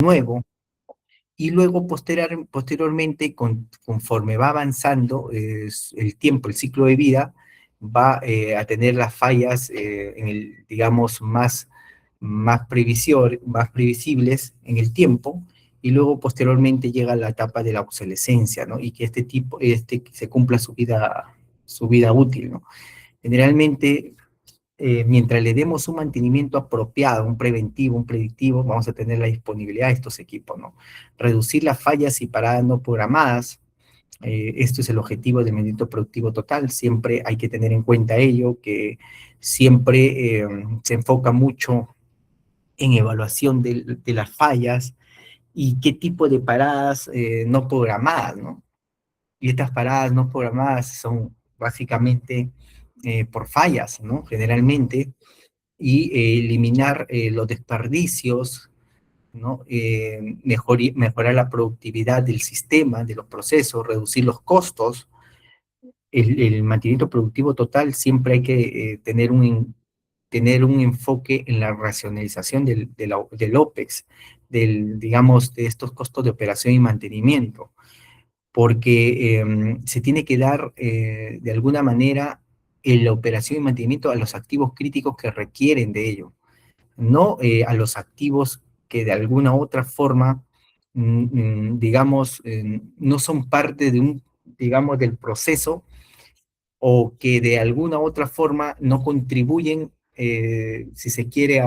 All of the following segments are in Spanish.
nuevo, y luego posteriormente, conforme va avanzando el tiempo, el ciclo de vida, va a tener las fallas en el, digamos, más previsibles en el tiempo, y luego posteriormente llega la etapa de la obsolescencia, ¿no? Y que se cumpla su vida útil, ¿no? Generalmente, mientras le demos un mantenimiento apropiado, un preventivo, un predictivo, vamos a tener la disponibilidad de estos equipos, ¿no? Reducir las fallas y paradas no programadas. Esto es el objetivo del mantenimiento productivo total. Siempre hay que tener en cuenta ello, que siempre se enfoca mucho en evaluación de las fallas y qué tipo de paradas no programadas, ¿no? Y estas paradas no programadas son básicamente por fallas, ¿no? Generalmente, y eliminar los desperdicios, ¿no? Mejorar la productividad del sistema, de los procesos, reducir los costos. El mantenimiento productivo total siempre hay que tener un enfoque en la racionalización del OPEX, digamos, de estos costos de operación y mantenimiento, porque se tiene que dar de alguna manera la operación y mantenimiento a los activos críticos que requieren de ello, no a los activos que de alguna u otra forma, digamos, no son parte digamos, del proceso, o que de alguna u otra forma no contribuyen, si se quiere,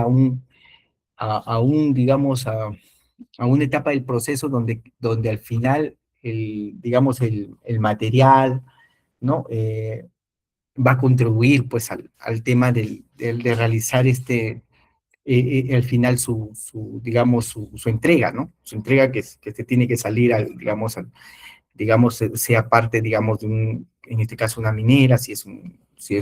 digamos, a una etapa del proceso donde al final, digamos, el material, ¿no? Va a contribuir, pues, al tema de realizar al final digamos, su entrega, ¿no? Su entrega que se tiene que salir, digamos, sea parte, digamos, en este caso, una minera, si es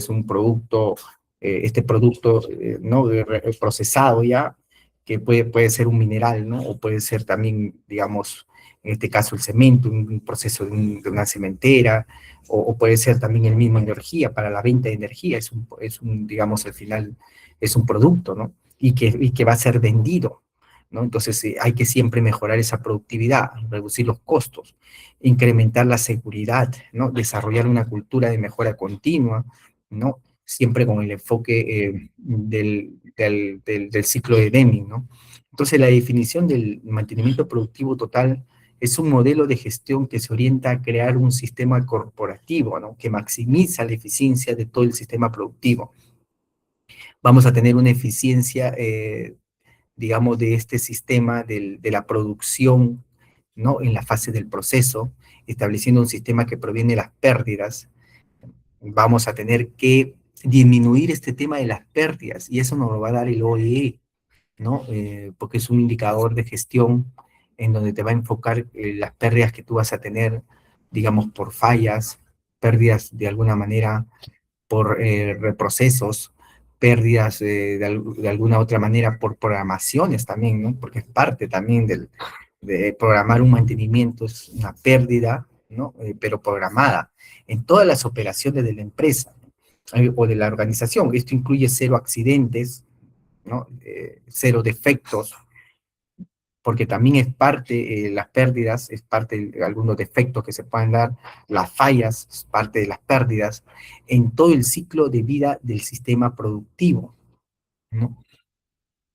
un producto, este producto, ¿no? Procesado ya, que puede ser un mineral, ¿no? O puede ser también, digamos, en este caso el cemento, un proceso de una cementera, o puede ser también el mismo energía, para la venta de energía, digamos, al final es un producto, ¿no? Y que va a ser vendido, ¿no? Entonces hay que siempre mejorar esa productividad, reducir los costos, incrementar la seguridad, ¿no? Desarrollar una cultura de mejora continua, ¿no? Siempre con el enfoque del ciclo de Deming, ¿no? Entonces, la definición del mantenimiento productivo total es un modelo de gestión que se orienta a crear un sistema corporativo, ¿no? Que maximiza la eficiencia de todo el sistema productivo. Vamos a tener una eficiencia, digamos, de este sistema de la producción, ¿no? En la fase del proceso, estableciendo un sistema que proviene de las pérdidas. Vamos a tener que disminuir este tema de las pérdidas, y eso nos lo va a dar el OEE, ¿no? Porque es un indicador de gestión en donde te va a enfocar las pérdidas que tú vas a tener, digamos, por fallas, pérdidas de alguna manera por reprocesos, pérdidas de alguna otra manera por programaciones también, ¿no? Porque es parte también de programar un mantenimiento, es una pérdida, ¿no? Pero programada en todas las operaciones de la empresa, o de la organización. Esto incluye cero accidentes, ¿no? Cero defectos, porque también es parte, las pérdidas, es parte de algunos defectos que se pueden dar, las fallas, es parte de las pérdidas, en todo el ciclo de vida del sistema productivo, ¿no?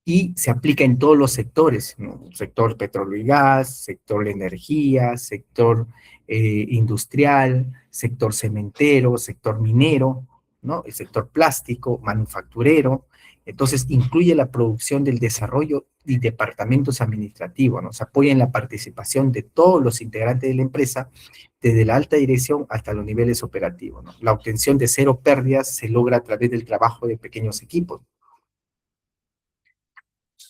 Y se aplica en todos los sectores, ¿no? Sector petróleo y gas, sector energía, sector industrial, sector cementero, sector minero, ¿no? El sector plástico, manufacturero. Entonces, incluye la producción del desarrollo y departamentos administrativos, ¿no? Se apoya en la participación de todos los integrantes de la empresa, desde la alta dirección hasta los niveles operativos, ¿no? La obtención de cero pérdidas se logra a través del trabajo de pequeños equipos.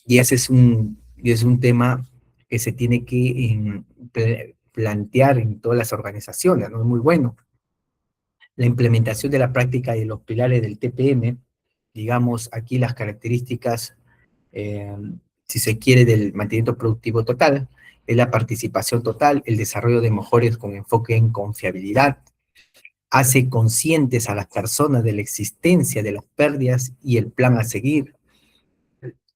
Y es un tema que se tiene que plantear en todas las organizaciones, ¿no? Es muy bueno. La implementación de la práctica de los pilares del TPM, digamos, aquí las características, eh, si se quiere, del mantenimiento productivo total, es la participación total, el desarrollo de mejores con enfoque en confiabilidad, hace conscientes a las personas de la existencia de las pérdidas y el plan a seguir,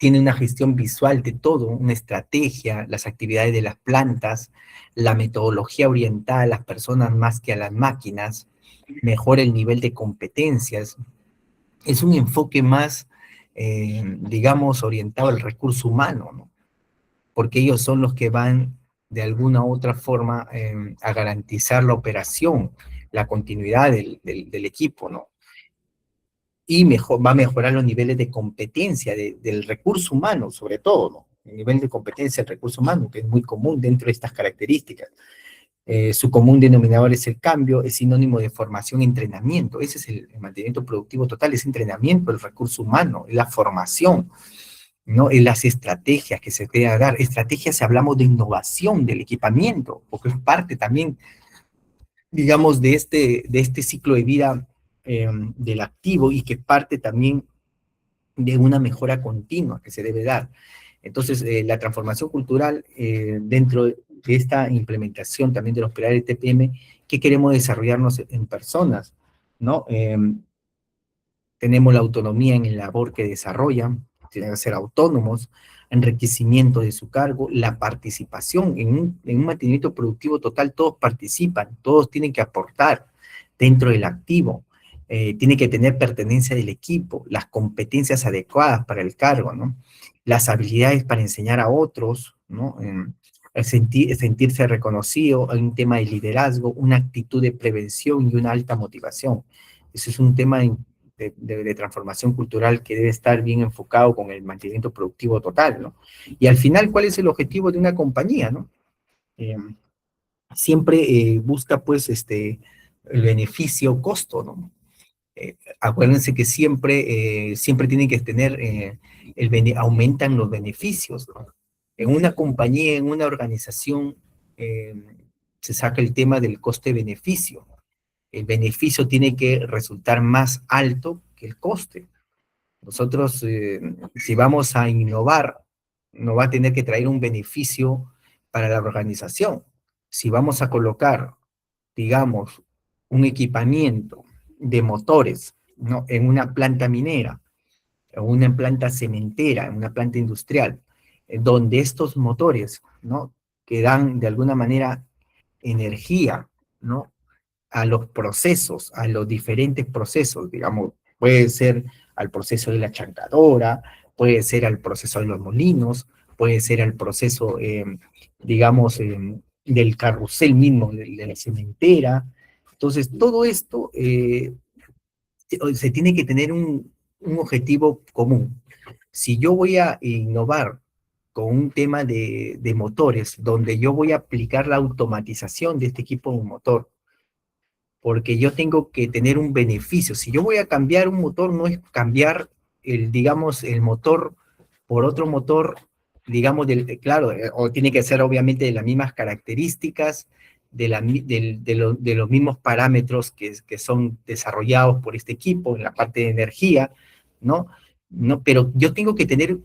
tiene una gestión visual de todo, una estrategia, las actividades de las plantas, la metodología orientada a las personas más que a las máquinas, mejora el nivel de competencias. Es un enfoque más, digamos, orientado al recurso humano, ¿no? Porque ellos son los que van de alguna u otra forma a garantizar la operación, la continuidad del equipo, ¿no? Y va a mejorar los niveles de competencia del recurso humano, sobre todo, ¿no? El nivel de competencia del recurso humano, que es muy común dentro de estas características. Su común denominador es el cambio, es sinónimo de formación y entrenamiento. Ese es el mantenimiento productivo total, es entrenamiento del recurso humano, es la formación, ¿no? En las estrategias que se deben dar. Estrategias, si hablamos de innovación del equipamiento, porque es parte también, digamos, de este ciclo de vida del activo y que parte también de una mejora continua que se debe dar. Entonces, la transformación cultural dentro de esta implementación también de los pilares TPM, que queremos desarrollarnos en personas, ¿no? Tenemos la autonomía en la labor que desarrollan, tienen que ser autónomos, enriquecimiento de su cargo, la participación en un mantenimiento productivo total, todos participan, todos tienen que aportar dentro del activo, tiene que tener pertenencia del equipo, las competencias adecuadas para el cargo, ¿no? Las habilidades para enseñar a otros, ¿no? Sentirse reconocido, hay un tema de liderazgo, una actitud de prevención y una alta motivación. Eso es un tema de transformación cultural que debe estar bien enfocado con el mantenimiento productivo total, ¿no? Y al final, ¿cuál es el objetivo de una compañía, no? Eh, Siempre busca, pues, el beneficio-costo, ¿no? Acuérdense que siempre tienen que tener, aumentan los beneficios, ¿no? En una compañía, en una organización, eh, se saca el tema del coste-beneficio. El beneficio tiene que resultar más alto que el coste. Nosotros, si vamos a innovar, no va a tener que traer un beneficio para la organización. Si vamos a colocar, digamos, un equipamiento de motores, ¿no? En una planta minera, en una planta cementera, en una planta industrial, donde estos motores, ¿no? Que dan de alguna manera energía, ¿no? A los procesos, a los diferentes procesos, digamos, puede ser al proceso de la chancadora, puede ser al proceso de los molinos, puede ser al proceso, digamos, del carrusel mismo, de la cementera. Entonces, todo esto se tiene que tener un objetivo común. Si yo voy a innovar con un tema de motores, donde yo voy a aplicar la automatización de este equipo de motor, porque yo tengo que tener un beneficio. Si yo voy a cambiar un motor, no es cambiar digamos, el motor por otro motor, digamos, claro, o tiene que ser obviamente de las mismas características, de los mismos parámetros que son desarrollados por este equipo en la parte de energía, ¿no? No, pero yo tengo que tener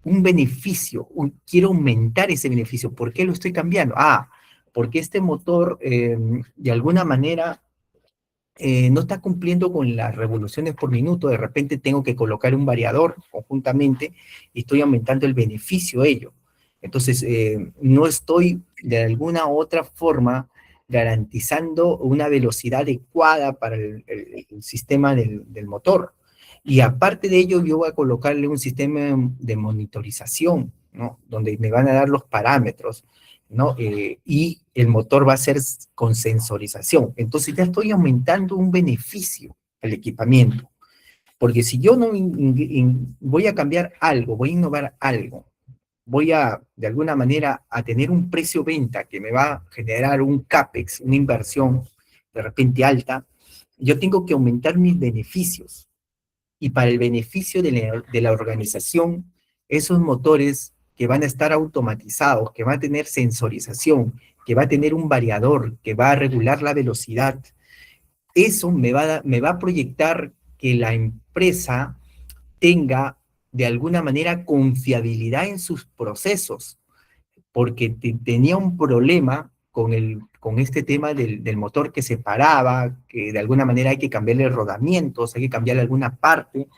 un beneficio, quiero aumentar ese beneficio. ¿Por qué lo estoy cambiando? Porque este motor, de alguna manera, no está cumpliendo con las revoluciones por minuto, de repente tengo que colocar un variador conjuntamente y estoy aumentando el beneficio de ello. Entonces, no estoy de alguna u otra forma garantizando una velocidad adecuada para el sistema del motor. Y aparte de ello, yo voy a colocarle un sistema de monitorización, ¿no? Donde me van a dar los parámetros, ¿no? Y el motor va a ser con sensorización. Entonces ya estoy aumentando un beneficio al equipamiento. Porque si yo no voy a cambiar algo, voy a innovar algo, voy a, de alguna manera, a tener un precio-venta que me va a generar un CAPEX, una inversión de repente alta, yo tengo que aumentar mis beneficios. Y para el beneficio de la organización, esos motores que van a estar automatizados, que van a tener sensorización, que va a tener un variador, que va a regular la velocidad, eso me va a proyectar que la empresa tenga de alguna manera confiabilidad en sus procesos, porque tenía un problema con este tema del motor que se paraba, que de alguna manera hay que cambiarle rodamientos, hay que cambiarle alguna parte,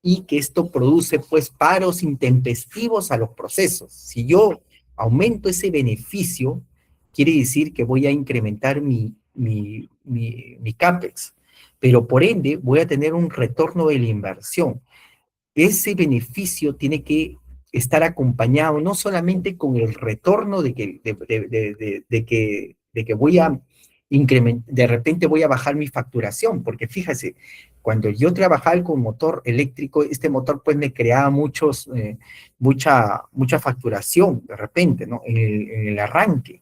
y que esto produce pues paros intempestivos a los procesos. Si yo aumento ese beneficio, quiere decir que voy a incrementar mi CAPEX, pero por ende voy a tener un retorno de la inversión. Ese beneficio tiene que estar acompañado no solamente con el retorno de que voy a incrementar, de repente voy a bajar mi facturación, porque fíjese, cuando yo trabajaba con motor eléctrico, este motor pues me creaba mucha facturación de repente, ¿no? En el arranque,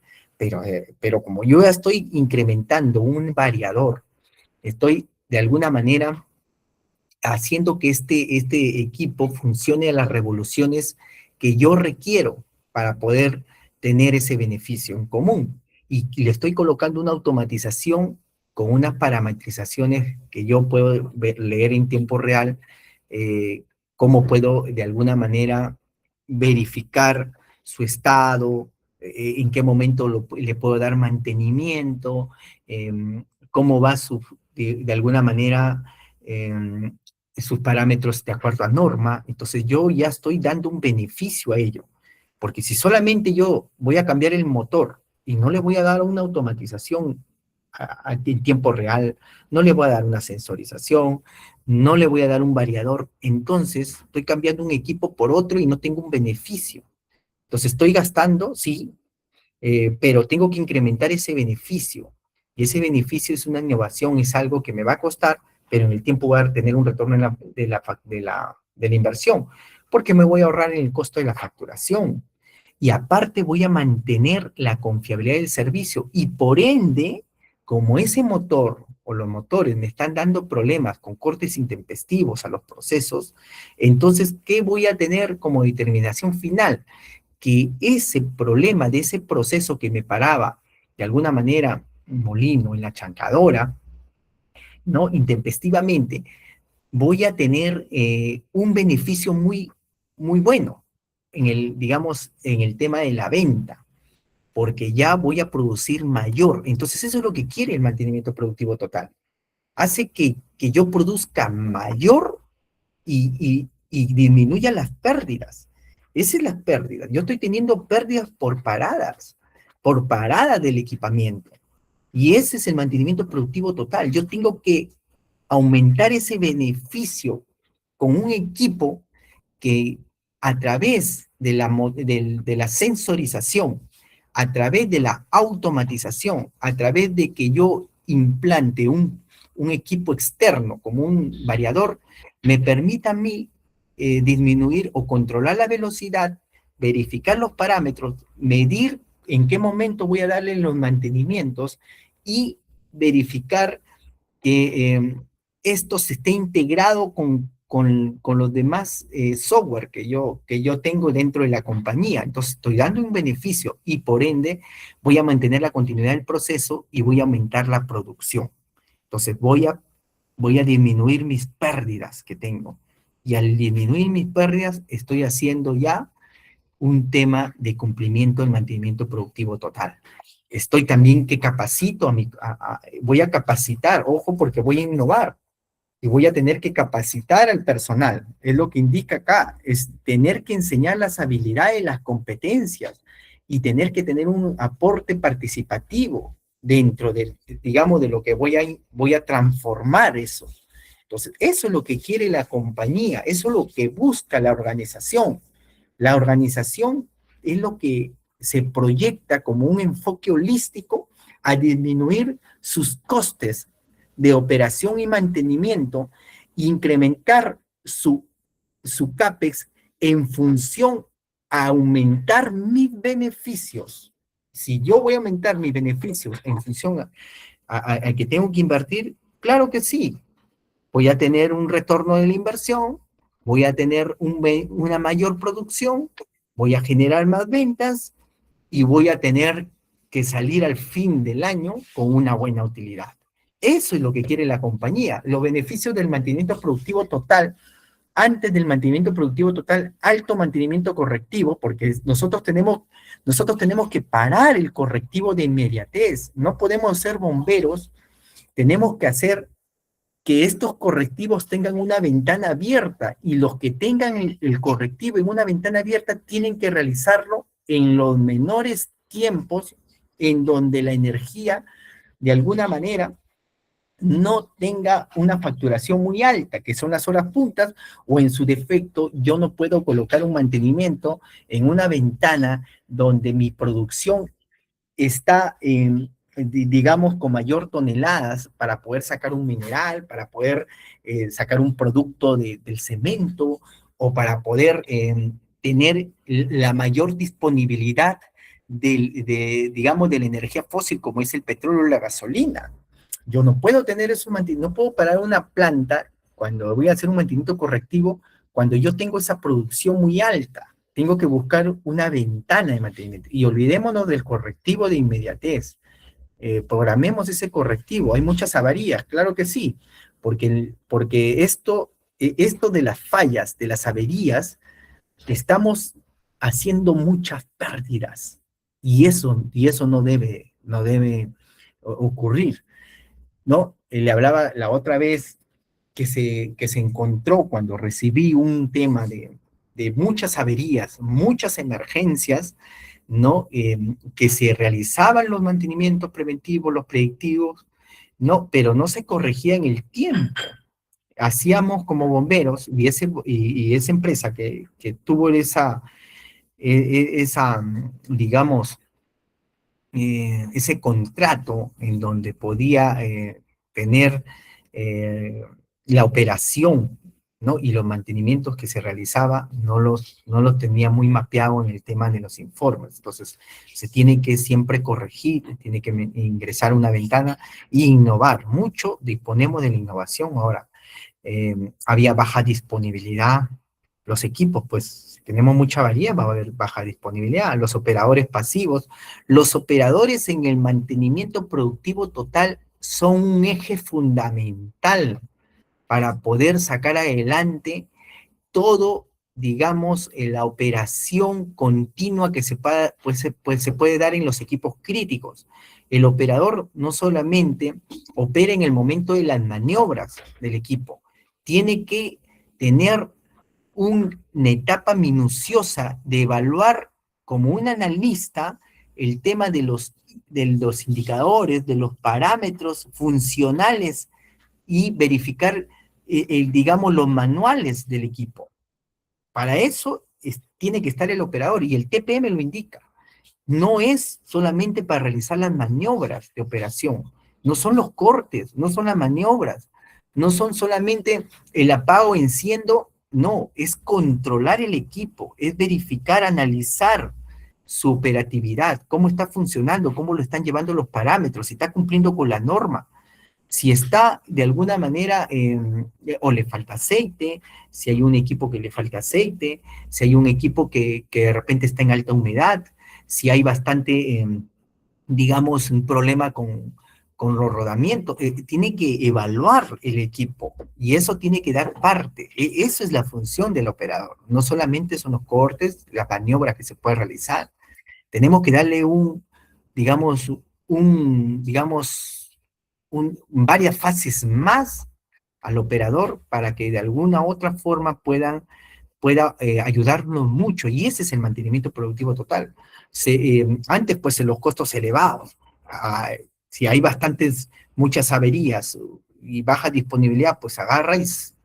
pero como yo ya estoy incrementando un variador, estoy de alguna manera haciendo que este equipo funcione a las revoluciones que yo requiero para poder tener ese beneficio en común. Y le estoy colocando una automatización con unas parametrizaciones que yo puedo leer en tiempo real, cómo puedo de alguna manera verificar su estado, en qué momento le puedo dar mantenimiento, cómo va de alguna manera sus parámetros de acuerdo a norma. Entonces yo ya estoy dando un beneficio a ello, porque si solamente yo voy a cambiar el motor y no le voy a dar una automatización en tiempo real, no le voy a dar una sensorización, no le voy a dar un variador, entonces estoy cambiando un equipo por otro y no tengo un beneficio. Entonces estoy gastando, sí, pero tengo que incrementar ese beneficio. Y ese beneficio es una innovación, es algo que me va a costar, pero en el tiempo voy a tener un retorno de la inversión, porque me voy a ahorrar en el costo de la facturación. Y aparte voy a mantener la confiabilidad del servicio. Y por ende, como ese motor o los motores me están dando problemas con cortes intempestivos a los procesos, entonces, ¿qué voy a tener como determinación final? Que ese problema de ese proceso que me paraba de alguna manera un molino en la chancadora, ¿no? Intempestivamente, voy a tener un beneficio muy bueno digamos, en el tema de la venta, porque ya voy a producir mayor. Entonces, eso es lo que quiere el mantenimiento productivo total. Hace que yo produzca mayor y disminuya las pérdidas. Esas son las pérdidas. Yo estoy teniendo pérdidas por paradas del equipamiento. Y ese es el mantenimiento productivo total. Yo tengo que aumentar ese beneficio con un equipo que a través de la sensorización, a través de la automatización, a través de que yo implante un equipo externo como un variador, me permita a mí disminuir o controlar la velocidad, verificar los parámetros, medir en qué momento voy a darle los mantenimientos y verificar que esto se esté integrado con los demás software que yo tengo dentro de la compañía. Entonces estoy dando un beneficio y por ende voy a mantener la continuidad del proceso y voy a aumentar la producción. Entonces voy a disminuir mis pérdidas que tengo. Y al disminuir mis pérdidas estoy haciendo ya un tema de cumplimiento del mantenimiento productivo total. Estoy también que capacito, voy a capacitar, ojo, porque voy a innovar y voy a tener que capacitar al personal. Es lo que indica acá, es tener que enseñar las habilidades, las competencias y tener que tener un aporte participativo dentro digamos, de lo que voy a transformar eso. Entonces, eso es lo que quiere la compañía, eso es lo que busca la organización. La organización es lo que se proyecta como un enfoque holístico a disminuir sus costes de operación y mantenimiento e incrementar su CAPEX en función a aumentar mis beneficios. Si yo voy a aumentar mis beneficios en función a que tengo que invertir, claro que sí, voy a tener un retorno de la inversión, voy a tener una mayor producción, voy a generar más ventas y voy a tener que salir al fin del año con una buena utilidad. Eso es lo que quiere la compañía. Los beneficios del mantenimiento productivo total, antes del mantenimiento productivo total, alto mantenimiento correctivo, porque nosotros tenemos que parar el correctivo de inmediatez. No podemos ser bomberos, tenemos que hacer que estos correctivos tengan una ventana abierta y los que tengan el correctivo en una ventana abierta tienen que realizarlo en los menores tiempos en donde la energía, de alguna manera, no tenga una facturación muy alta, que son las horas puntas, o en su defecto, yo no puedo colocar un mantenimiento en una ventana donde mi producción está, digamos, con mayor toneladas para poder sacar un mineral, para poder sacar un producto del cemento o para poder tener la mayor disponibilidad digamos, de la energía fósil como es el petróleo o la gasolina. Yo no puedo tener eso, no puedo parar una planta cuando voy a hacer un mantenimiento correctivo, cuando yo tengo esa producción muy alta. Tengo que buscar una ventana de mantenimiento. Y olvidémonos del correctivo de inmediatez. Programemos ese correctivo. Hay muchas averías, claro que sí, porque esto de las fallas, de las averías, estamos haciendo muchas pérdidas. Y eso no debe ocurrir, ¿no? Le hablaba la otra vez que se encontró cuando recibí un tema de muchas averías, muchas emergencias, ¿no? Que se realizaban los mantenimientos preventivos, los predictivos, ¿no? Pero no se corregía en el tiempo. Hacíamos como bomberos y esa empresa que tuvo digamos, ese contrato en donde podía tener eh, la operación, ¿no? Y los mantenimientos que se realizaba no los tenía muy mapeado en el tema de los informes. Entonces, se tiene que siempre corregir, tiene que ingresar una ventana e innovar. Mucho disponemos de la innovación ahora. Había baja disponibilidad. Los equipos, pues, tenemos mucha variedad, va a haber baja disponibilidad. Los operadores pasivos, los operadores en el mantenimiento productivo total son un eje fundamental para poder sacar adelante todo, digamos, la operación continua que se puede dar en los equipos críticos. El operador no solamente opera en el momento de las maniobras del equipo, tiene que tener una etapa minuciosa de evaluar como un analista el tema de los indicadores, de los parámetros funcionales y verificar, digamos, los manuales del equipo. Para eso tiene que estar el operador y el TPM lo indica. No es solamente para realizar las maniobras de operación, no son los cortes, no son las maniobras, no son solamente el apago, enciendo, no, es controlar el equipo, es verificar, analizar su operatividad, cómo está funcionando, cómo lo están llevando los parámetros, si está cumpliendo con la norma, si está de alguna manera, o le falta aceite, si hay un equipo que le falta aceite, si hay un equipo que de repente está en alta humedad, si hay bastante, digamos, un problema con los rodamientos. Tiene que evaluar el equipo y eso tiene que dar parte. Eso es la función del operador. No solamente son los cortes, las maniobras que se puede realizar. Tenemos que darle digamos, varias fases más al operador para que de alguna u otra forma pueda ayudarnos mucho, y ese es el mantenimiento productivo total. Antes, pues, en los costos elevados, si hay muchas averías y baja disponibilidad, pues agarra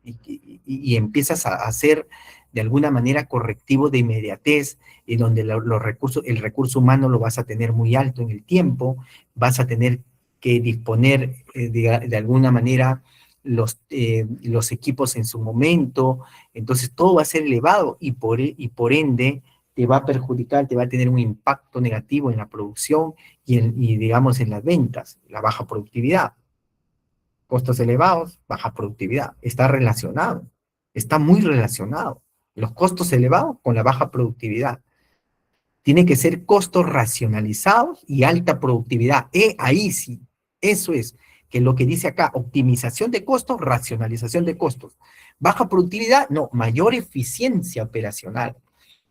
y empiezas a hacer de alguna manera correctivo de inmediatez, y donde el recurso humano lo vas a tener muy alto en el tiempo, vas a tener que disponer de alguna manera los equipos en su momento, entonces todo va a ser elevado y por ende te va a perjudicar, te va a tener un impacto negativo en la producción digamos en las ventas, la baja productividad. Costos elevados, baja productividad, está relacionado, está muy relacionado. Los costos elevados con la baja productividad. Tiene que ser costos racionalizados y alta productividad. Ahí sí, eso es, que lo que dice acá, optimización de costos, racionalización de costos. Baja productividad, no, mayor eficiencia operacional.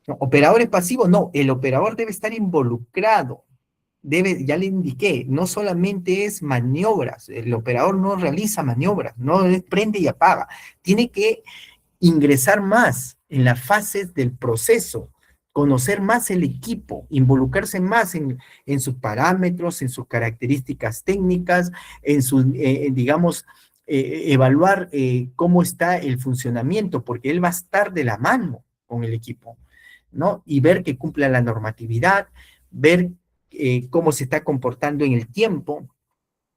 No, operadores pasivos, no, el operador debe estar involucrado ya le indiqué, no solamente es maniobras, el operador no realiza maniobras, no es prende y apaga, tiene que ingresar más en las fases del proceso, conocer más el equipo, involucrarse más en sus parámetros, en sus características técnicas, en sus, digamos, evaluar cómo está el funcionamiento, porque él va a estar de la mano con el equipo, ¿no? Y ver que cumpla la normatividad, ver cómo se está comportando en el tiempo.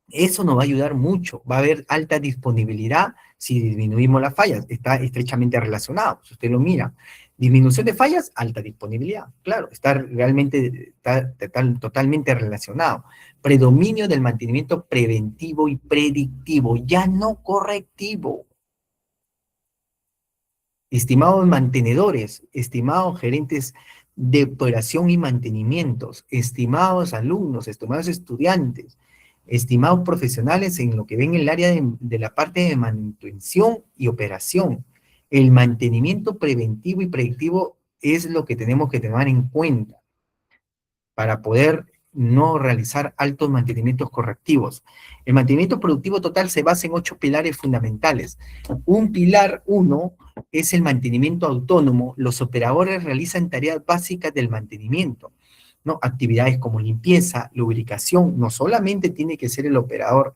Eso nos va a ayudar mucho. Va a haber alta disponibilidad si disminuimos las fallas. Está estrechamente relacionado. Si usted lo mira, disminución de fallas, alta disponibilidad. Claro, está realmente totalmente relacionado. Predominio del mantenimiento preventivo y predictivo, ya no correctivo. Estimados mantenedores, estimados gerentes de operación y mantenimientos, estimados alumnos, estimados estudiantes, estimados profesionales en lo que ven el área de la parte de manutención y operación, el mantenimiento preventivo y predictivo es lo que tenemos que tener en cuenta para poder no realizar altos mantenimientos correctivos. El mantenimiento productivo total se basa en 8 pilares fundamentales. Un pilar 1 es el mantenimiento autónomo. Los operadores realizan tareas básicas del mantenimiento, ¿no? Actividades como limpieza, lubricación, no solamente tiene que ser el operador,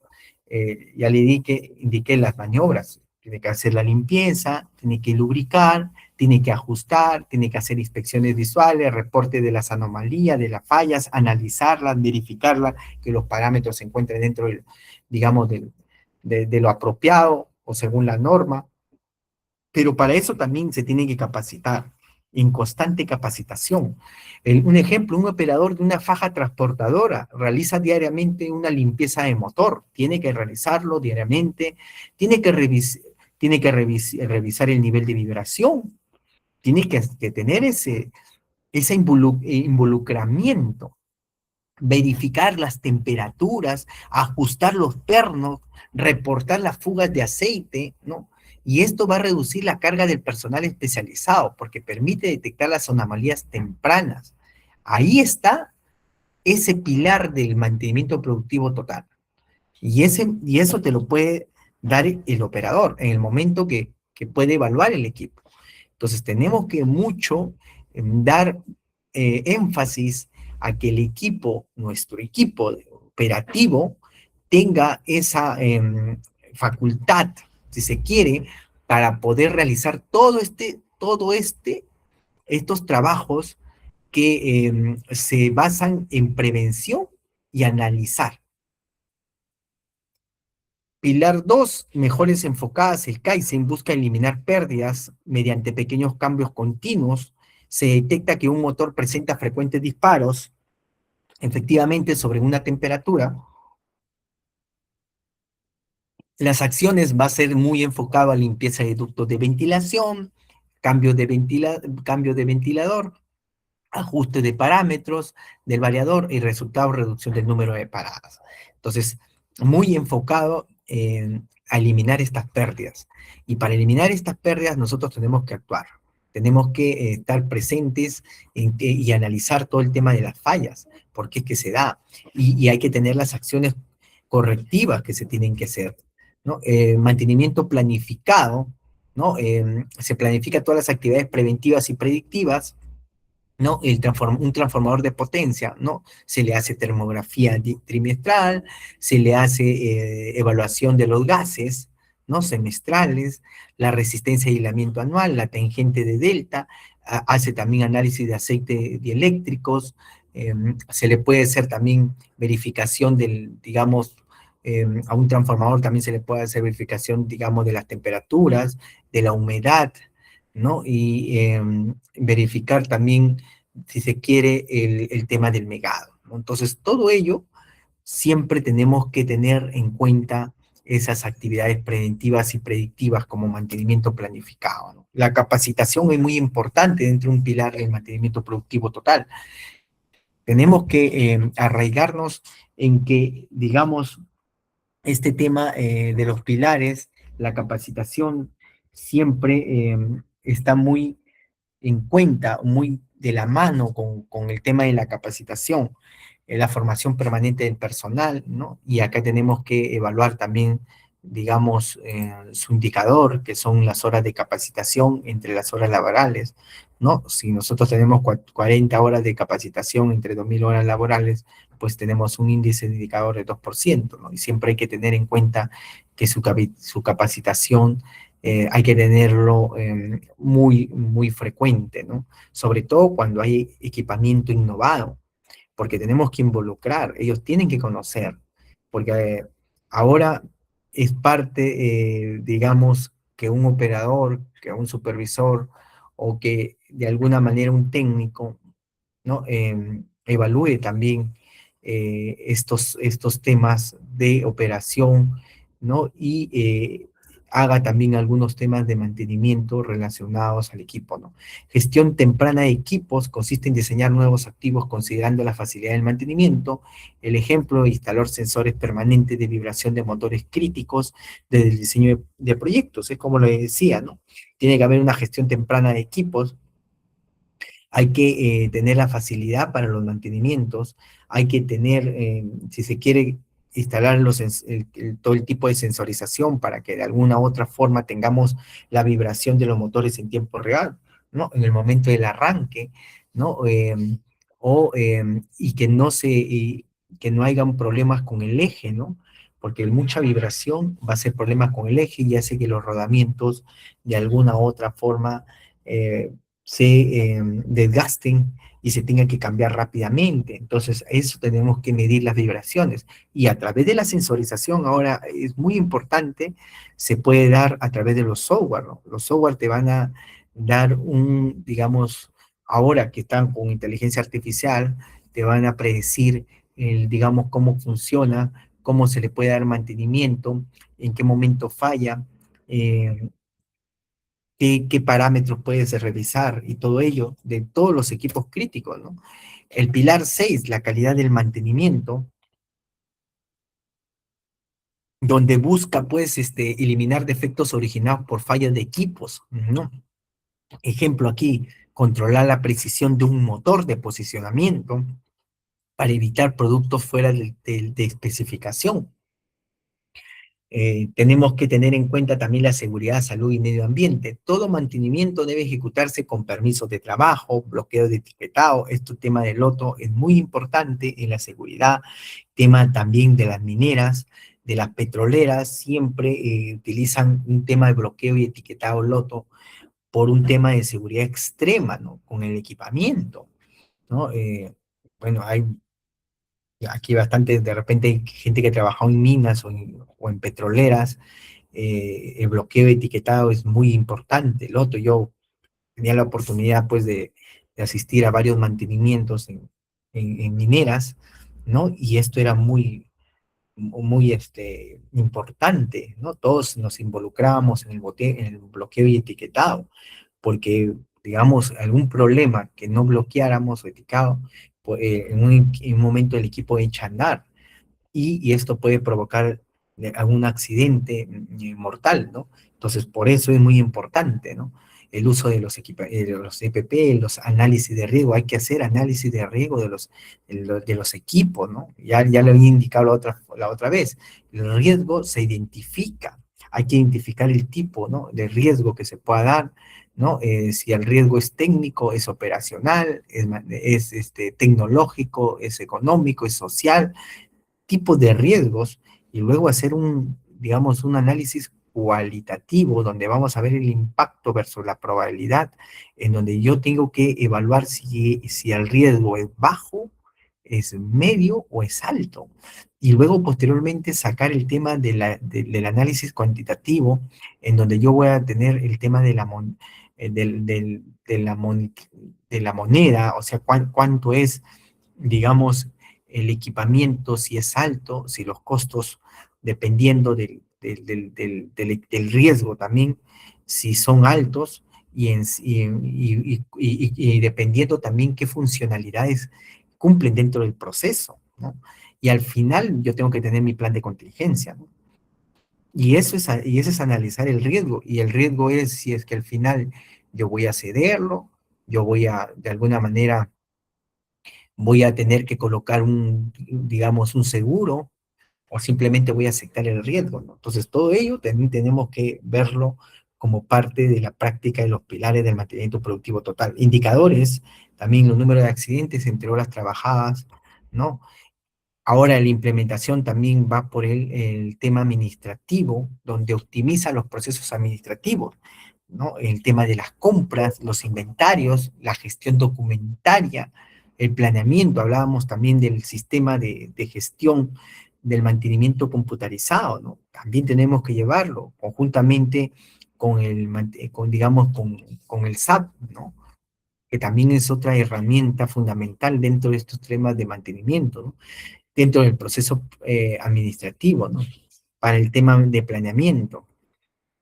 ya le indiqué las maniobras, tiene que hacer la limpieza, tiene que lubricar, tiene que ajustar, tiene que hacer inspecciones visuales, reporte de las anomalías, de las fallas, analizarlas, verificarlas, que los parámetros se encuentren dentro, digamos, de lo apropiado o según la norma. Pero para eso también se tiene que capacitar, en constante capacitación. Un ejemplo, un operador de una faja transportadora realiza diariamente una limpieza de motor, tiene que realizarlo diariamente, tiene que, revisar el nivel de vibración, tiene que tener ese involucramiento, verificar las temperaturas, ajustar los pernos, reportar las fugas de aceite, ¿no? Y esto va a reducir la carga del personal especializado porque permite detectar las anomalías tempranas. Ahí está ese pilar del mantenimiento productivo total. Y eso te lo puede dar el operador en el momento que puede evaluar el equipo. Entonces tenemos que mucho dar énfasis a que el equipo, nuestro equipo operativo, tenga esa facultad, si se quiere, para poder realizar estos trabajos que se basan en prevención y analizar. Pilar 2, mejores enfocadas. El Kaizen busca eliminar pérdidas mediante pequeños cambios continuos. Se detecta que un motor presenta frecuentes disparos, efectivamente, sobre una temperatura. Las acciones va a ser muy enfocado a limpieza de ductos de ventilación, cambio de ventilador, ajuste de parámetros del variador y resultado reducción del número de paradas. Entonces, muy enfocado a eliminar estas pérdidas. Y para eliminar estas pérdidas nosotros tenemos que actuar. Tenemos que estar presentes y analizar todo el tema de las fallas, por qué es que se da. Y hay que tener las acciones correctivas que se tienen que hacer, ¿no? Mantenimiento planificado, ¿no? Se planifica todas las actividades preventivas y predictivas, ¿no? Un transformador de potencia, ¿no? Se le hace termografía trimestral, se le hace evaluación de los gases, ¿no? Semestrales, la resistencia de aislamiento anual, la tangente de delta, hace también análisis de aceite dieléctricos, se le puede hacer también verificación digamos, a un transformador también se le puede hacer verificación, digamos, de las temperaturas, de la humedad, ¿no? Y verificar también, si se quiere, el tema del megado, ¿no? Entonces, todo ello siempre tenemos que tener en cuenta esas actividades preventivas y predictivas como mantenimiento planificado, ¿no? La capacitación es muy importante dentro de un pilar del mantenimiento productivo total. Tenemos que arraigarnos en que, digamos, este tema de los pilares, la capacitación siempre está muy en cuenta, muy de la mano con el tema de la capacitación, la formación permanente del personal, ¿no? Y acá tenemos que evaluar también, digamos, su indicador, que son las horas de capacitación entre las horas laborales, ¿no? Si nosotros tenemos 40 horas de capacitación entre 2.000 horas laborales, pues tenemos un índice de indicador de 2%, ¿no? Y siempre hay que tener en cuenta que su capacitación hay que tenerlo muy frecuente, ¿no? Sobre todo cuando hay equipamiento innovado, porque tenemos que involucrar, ellos tienen que conocer, porque ahora es parte, digamos, que un operador, que un supervisor o que de alguna manera un técnico, ¿no? Evalúe también estos temas de operación, ¿no? Y haga también algunos temas de mantenimiento relacionados al equipo, ¿no? Gestión temprana de equipos consiste en diseñar nuevos activos considerando la facilidad del mantenimiento. El ejemplo, instalar sensores permanentes de vibración de motores críticos desde el diseño de proyectos. Es como lo decía, ¿no? Tiene que haber una gestión temprana de equipos, hay que tener la facilidad para los mantenimientos, hay que tener, si se quiere, instalar todo el tipo de sensorización para que de alguna u otra forma tengamos la vibración de los motores en tiempo real, ¿no? En el momento del arranque, ¿no? Y que que no hayan problemas con el eje, ¿no? Porque mucha vibración va a ser problemas con el eje y hace que los rodamientos de alguna u otra forma eh, se desgasten y se tenga que cambiar rápidamente. Entonces, eso tenemos que medir las vibraciones. Y a través de la sensorización, ahora es muy importante, se puede dar a través de los software, ¿no? Los software te van a dar digamos, ahora que están con inteligencia artificial, te van a predecir, digamos, cómo funciona, cómo se le puede dar mantenimiento, en qué momento falla, eh, qué parámetros puedes revisar y todo ello de todos los equipos críticos, ¿no? El pilar 6, la calidad del mantenimiento, donde busca, pues, eliminar defectos originados por fallas de equipos, ¿no? Ejemplo aquí, controlar la precisión de un motor de posicionamiento para evitar productos fuera de especificación. Tenemos que tener en cuenta también la seguridad, salud y medio ambiente. Todo mantenimiento debe ejecutarse con permisos de trabajo, bloqueo de etiquetado. Este tema del loto es muy importante en la seguridad. Tema también de las mineras, de las petroleras, siempre utilizan un tema de bloqueo y etiquetado loto por un tema de seguridad extrema, ¿no? Con el equipamiento, ¿no? Bueno, hay aquí bastante, de repente hay gente que trabajó en minas o en petroleras, el bloqueo etiquetado es muy importante. El otro, yo tenía la oportunidad pues de asistir a varios mantenimientos en mineras, ¿no? Y esto era muy importante, ¿no? Todos nos involucramos en el bloqueo y etiquetado, porque, digamos, algún problema que no bloqueáramos o etiquetado, pues, en un momento el equipo echa a andar y esto puede provocar algún accidente mortal, ¿no? Entonces, por eso es muy importante, ¿no? El uso de de los EPP, los análisis de riesgo, hay que hacer análisis de riesgo de los equipos, ¿no? Ya lo había indicado la otra vez, el riesgo se identifica, hay que identificar el tipo, ¿no? De riesgo que se pueda dar, ¿no? Si el riesgo es técnico, es operacional, tecnológico, es económico, es social, tipos de riesgos y luego hacer digamos, un análisis cualitativo donde vamos a ver el impacto versus la probabilidad, en donde yo tengo que evaluar si el riesgo es bajo, es medio o es alto. Y luego posteriormente sacar el tema del análisis cuantitativo, en donde yo voy a tener el tema de de la moneda, o sea, cuánto es, digamos, el equipamiento, si es alto, si los costos, dependiendo del riesgo también, si son altos y dependiendo también qué funcionalidades cumplen dentro del proceso, ¿no? Y al final yo tengo que tener mi plan de contingencia, ¿no? Y eso es analizar el riesgo. Y el riesgo es si es que al final yo voy a cederlo, yo voy a, de alguna manera, voy a tener que colocar digamos, un seguro o simplemente voy a aceptar el riesgo, ¿no? Entonces, todo ello también tenemos que verlo como parte de la práctica de los pilares del mantenimiento productivo total. Indicadores, también los números de accidentes entre horas trabajadas, ¿no? Ahora la implementación también va por el tema administrativo, donde optimiza los procesos administrativos, ¿no? El tema de las compras, los inventarios, la gestión documentaria, el planeamiento. Hablábamos también del sistema de gestión del mantenimiento computarizado, ¿no? También tenemos que llevarlo conjuntamente digamos, con el SAP, ¿no? Que también es otra herramienta fundamental dentro de estos temas de mantenimiento, ¿no? Dentro del proceso administrativo, ¿no? Para el tema de planeamiento,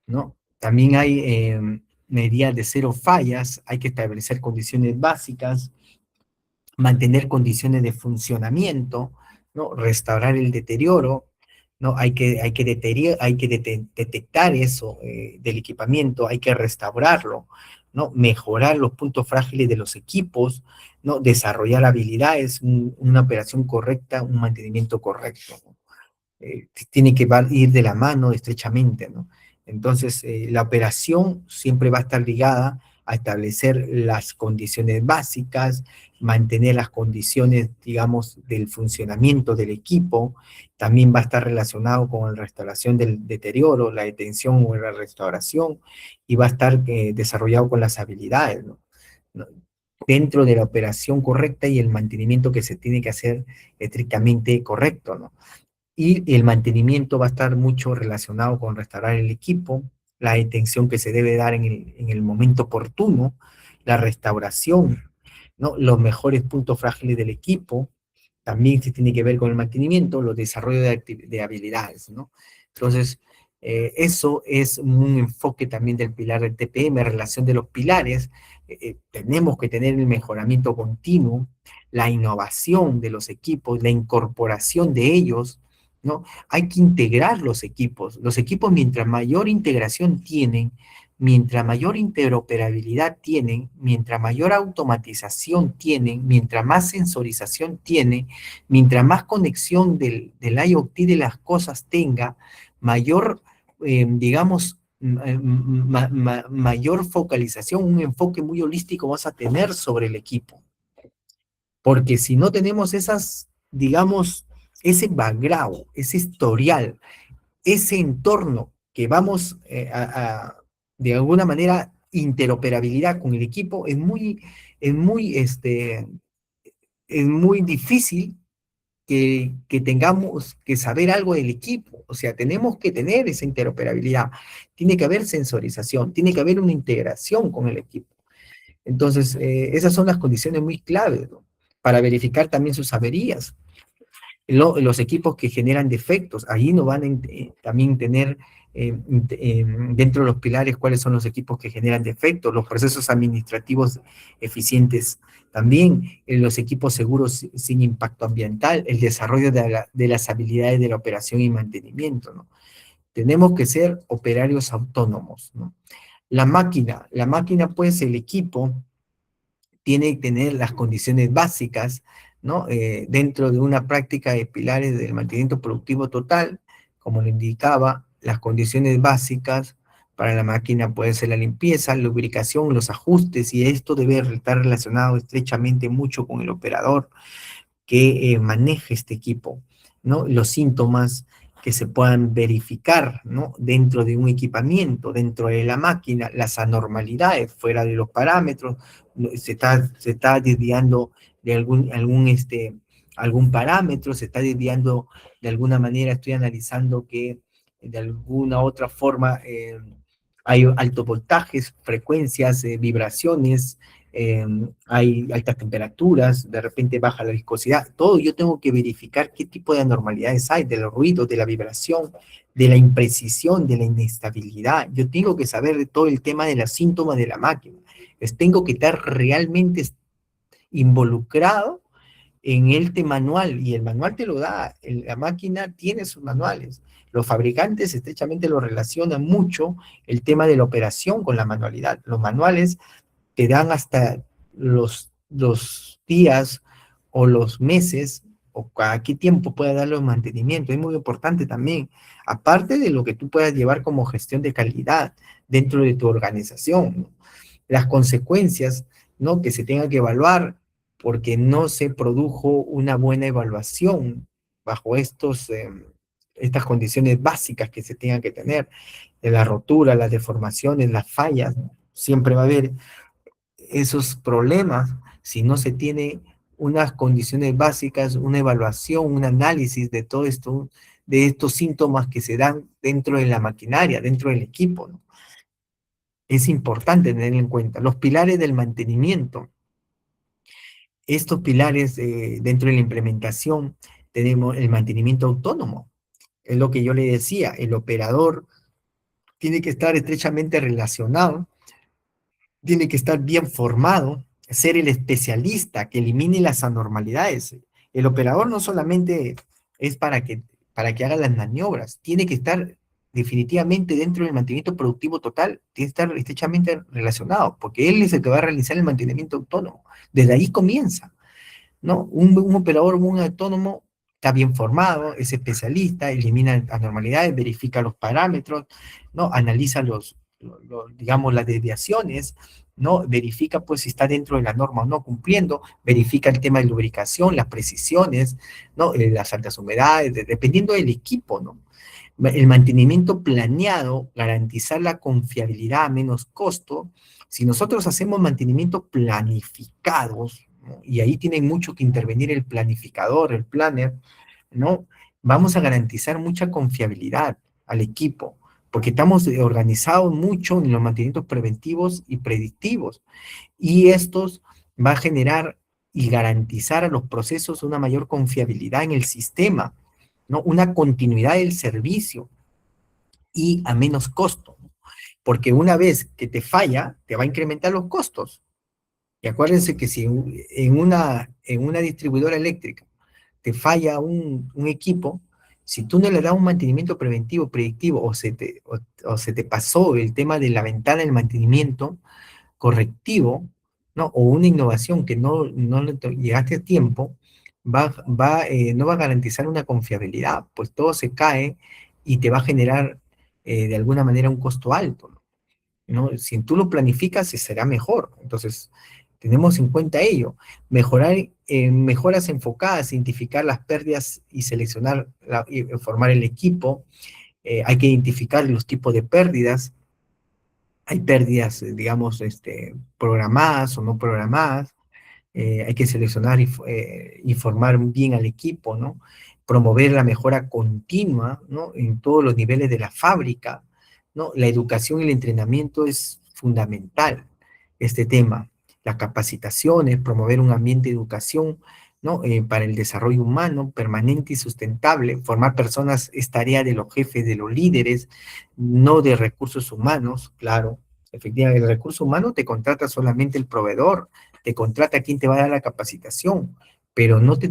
¿no? También hay medidas de cero fallas, hay que establecer condiciones básicas, mantener condiciones de funcionamiento, ¿no? Restaurar el deterioro, ¿no? Hay que detectar eso del equipamiento, hay que restaurarlo, ¿no? Mejorar los puntos frágiles de los equipos, ¿no? Desarrollar habilidades, una operación correcta, un mantenimiento correcto, ¿no? Tiene que ir de la mano estrechamente, ¿no? Entonces, la operación siempre va a estar ligada a establecer las condiciones básicas, mantener las condiciones, digamos, del funcionamiento del equipo, también va a estar relacionado con la restauración del deterioro, la detención o la restauración, y va a estar desarrollado con las habilidades, ¿no? ¿No? Dentro de la operación correcta y el mantenimiento que se tiene que hacer estrictamente correcto, ¿no? Y el mantenimiento va a estar mucho relacionado con restaurar el equipo, la detención que se debe dar en el momento oportuno, la restauración, ¿no? Los mejores puntos frágiles del equipo, también se tiene que ver con el mantenimiento, los desarrollos de habilidades, ¿no? Entonces, eso es un enfoque también del pilar del TPM, relación de los pilares. Tenemos que tener el mejoramiento continuo, la innovación de los equipos, la incorporación de ellos, ¿no? Hay que integrar los equipos. Los equipos, mientras mayor integración tienen, mientras mayor interoperabilidad tienen, mientras mayor automatización tienen, mientras más sensorización tienen, mientras más conexión del IoT de las cosas tenga, mayor, digamos, mayor focalización, un enfoque muy holístico vas a tener sobre el equipo. Porque si no tenemos esas, digamos, ese background, ese historial, ese entorno que vamos de alguna manera, interoperabilidad con el equipo, es muy, es muy difícil que tengamos que saber algo del equipo. O sea, tenemos que tener esa interoperabilidad. Tiene que haber sensorización, tiene que haber una integración con el equipo. Entonces, esas son las condiciones muy claves, ¿no? Para verificar también sus averías. Los equipos que generan defectos, ahí no van a también tener dentro de los pilares cuáles son los equipos que generan defectos, los procesos administrativos eficientes también, los equipos seguros sin impacto ambiental, el desarrollo de las habilidades de la operación y mantenimiento, ¿no? Tenemos que ser operarios autónomos, ¿no? La máquina pues el equipo tiene que tener las condiciones básicas, ¿no? Dentro de una práctica de pilares del mantenimiento productivo total, como lo indicaba, las condiciones básicas para la máquina puede ser la limpieza, la lubricación, los ajustes, y esto debe estar relacionado estrechamente mucho con el operador que maneje este equipo, ¿no? Los síntomas que se puedan verificar, ¿no? Dentro de un equipamiento, dentro de la máquina, las anormalidades fuera de los parámetros, se está desviando de algún parámetro, se está desviando de alguna manera, estoy analizando que de alguna otra forma hay altos voltajes, frecuencias, vibraciones, hay altas temperaturas, de repente baja la viscosidad, todo yo tengo que verificar qué tipo de anormalidades hay, de los ruidos, de la vibración, de la imprecisión, de la inestabilidad. Yo tengo que saber de todo el tema de los síntomas de la máquina. Tengo que estar realmente involucrado en este manual, y el manual te lo da, la máquina tiene sus manuales. Los fabricantes estrechamente lo relacionan mucho el tema de la operación con la manualidad. Los manuales te dan hasta los días o los meses o cada qué tiempo pueda darle un mantenimiento. Es muy importante también, aparte de lo que tú puedas llevar como gestión de calidad dentro de tu organización, ¿no? Las consecuencias, ¿no? Que se tenga que evaluar porque no se produjo una buena evaluación bajo estas condiciones básicas que se tengan que tener, de la rotura, las deformaciones, las fallas, ¿no? Siempre va a haber esos problemas si no se tiene unas condiciones básicas, una evaluación, un análisis de todo esto, de estos síntomas que se dan dentro de la maquinaria, dentro del equipo, ¿no? Es importante tener en cuenta los pilares del mantenimiento. Estos pilares dentro de la implementación tenemos el mantenimiento autónomo. Es lo que yo le decía, el operador tiene que estar estrechamente relacionado, tiene que estar bien formado, ser el especialista que elimine las anormalidades. El operador no solamente es para que haga las maniobras, tiene que estar definitivamente dentro del mantenimiento productivo total, tiene que estar estrechamente relacionado, porque él es el que va a realizar el mantenimiento autónomo. Desde ahí comienza. ¿No? Un operador muy autónomo está bien formado, es especialista, elimina anormalidades, verifica los parámetros, ¿no? Analiza digamos, las desviaciones, ¿no? Verifica pues si está dentro de la norma o no cumpliendo, verifica el tema de lubricación, las precisiones, ¿no? Las altas humedades, dependiendo del equipo, ¿no? El mantenimiento planeado, garantizar la confiabilidad a menos costo. Si nosotros hacemos mantenimiento planificados, ¿no? Y ahí tiene mucho que intervenir el planificador, el planner, ¿no? Vamos a garantizar mucha confiabilidad al equipo, porque estamos organizados mucho en los mantenimientos preventivos y predictivos, y estos va a generar y garantizar a los procesos una mayor confiabilidad en el sistema, ¿no? Una continuidad del servicio y a menos costo, ¿no? Porque una vez que te falla, te va a incrementar los costos. Y acuérdense que si en una distribuidora eléctrica te falla un equipo, si tú no le das un mantenimiento preventivo, predictivo, o se te pasó el tema de la ventana del mantenimiento correctivo, ¿no? O una innovación que no llegaste a tiempo, no va a garantizar una confiabilidad, pues todo se cae y te va a generar de alguna manera un costo alto, ¿no? Si tú lo planificas, será mejor. Entonces, tenemos en cuenta ello. Mejorar, mejoras enfocadas, identificar las pérdidas y seleccionar, y formar el equipo. Hay que identificar los tipos de pérdidas. Hay pérdidas, digamos, programadas o no programadas. Hay que seleccionar y formar bien al equipo, ¿no? Promover la mejora continua, ¿no? En todos los niveles de la fábrica, ¿no? La educación y el entrenamiento es fundamental, este tema. Las capacitaciones, promover un ambiente de educación, ¿no? Para el desarrollo humano permanente y sustentable. Formar personas es tarea de los jefes, de los líderes, no de recursos humanos, claro. Efectivamente, el recurso humano te contrata solamente el proveedor, te contrata quien te va a dar la capacitación, pero no te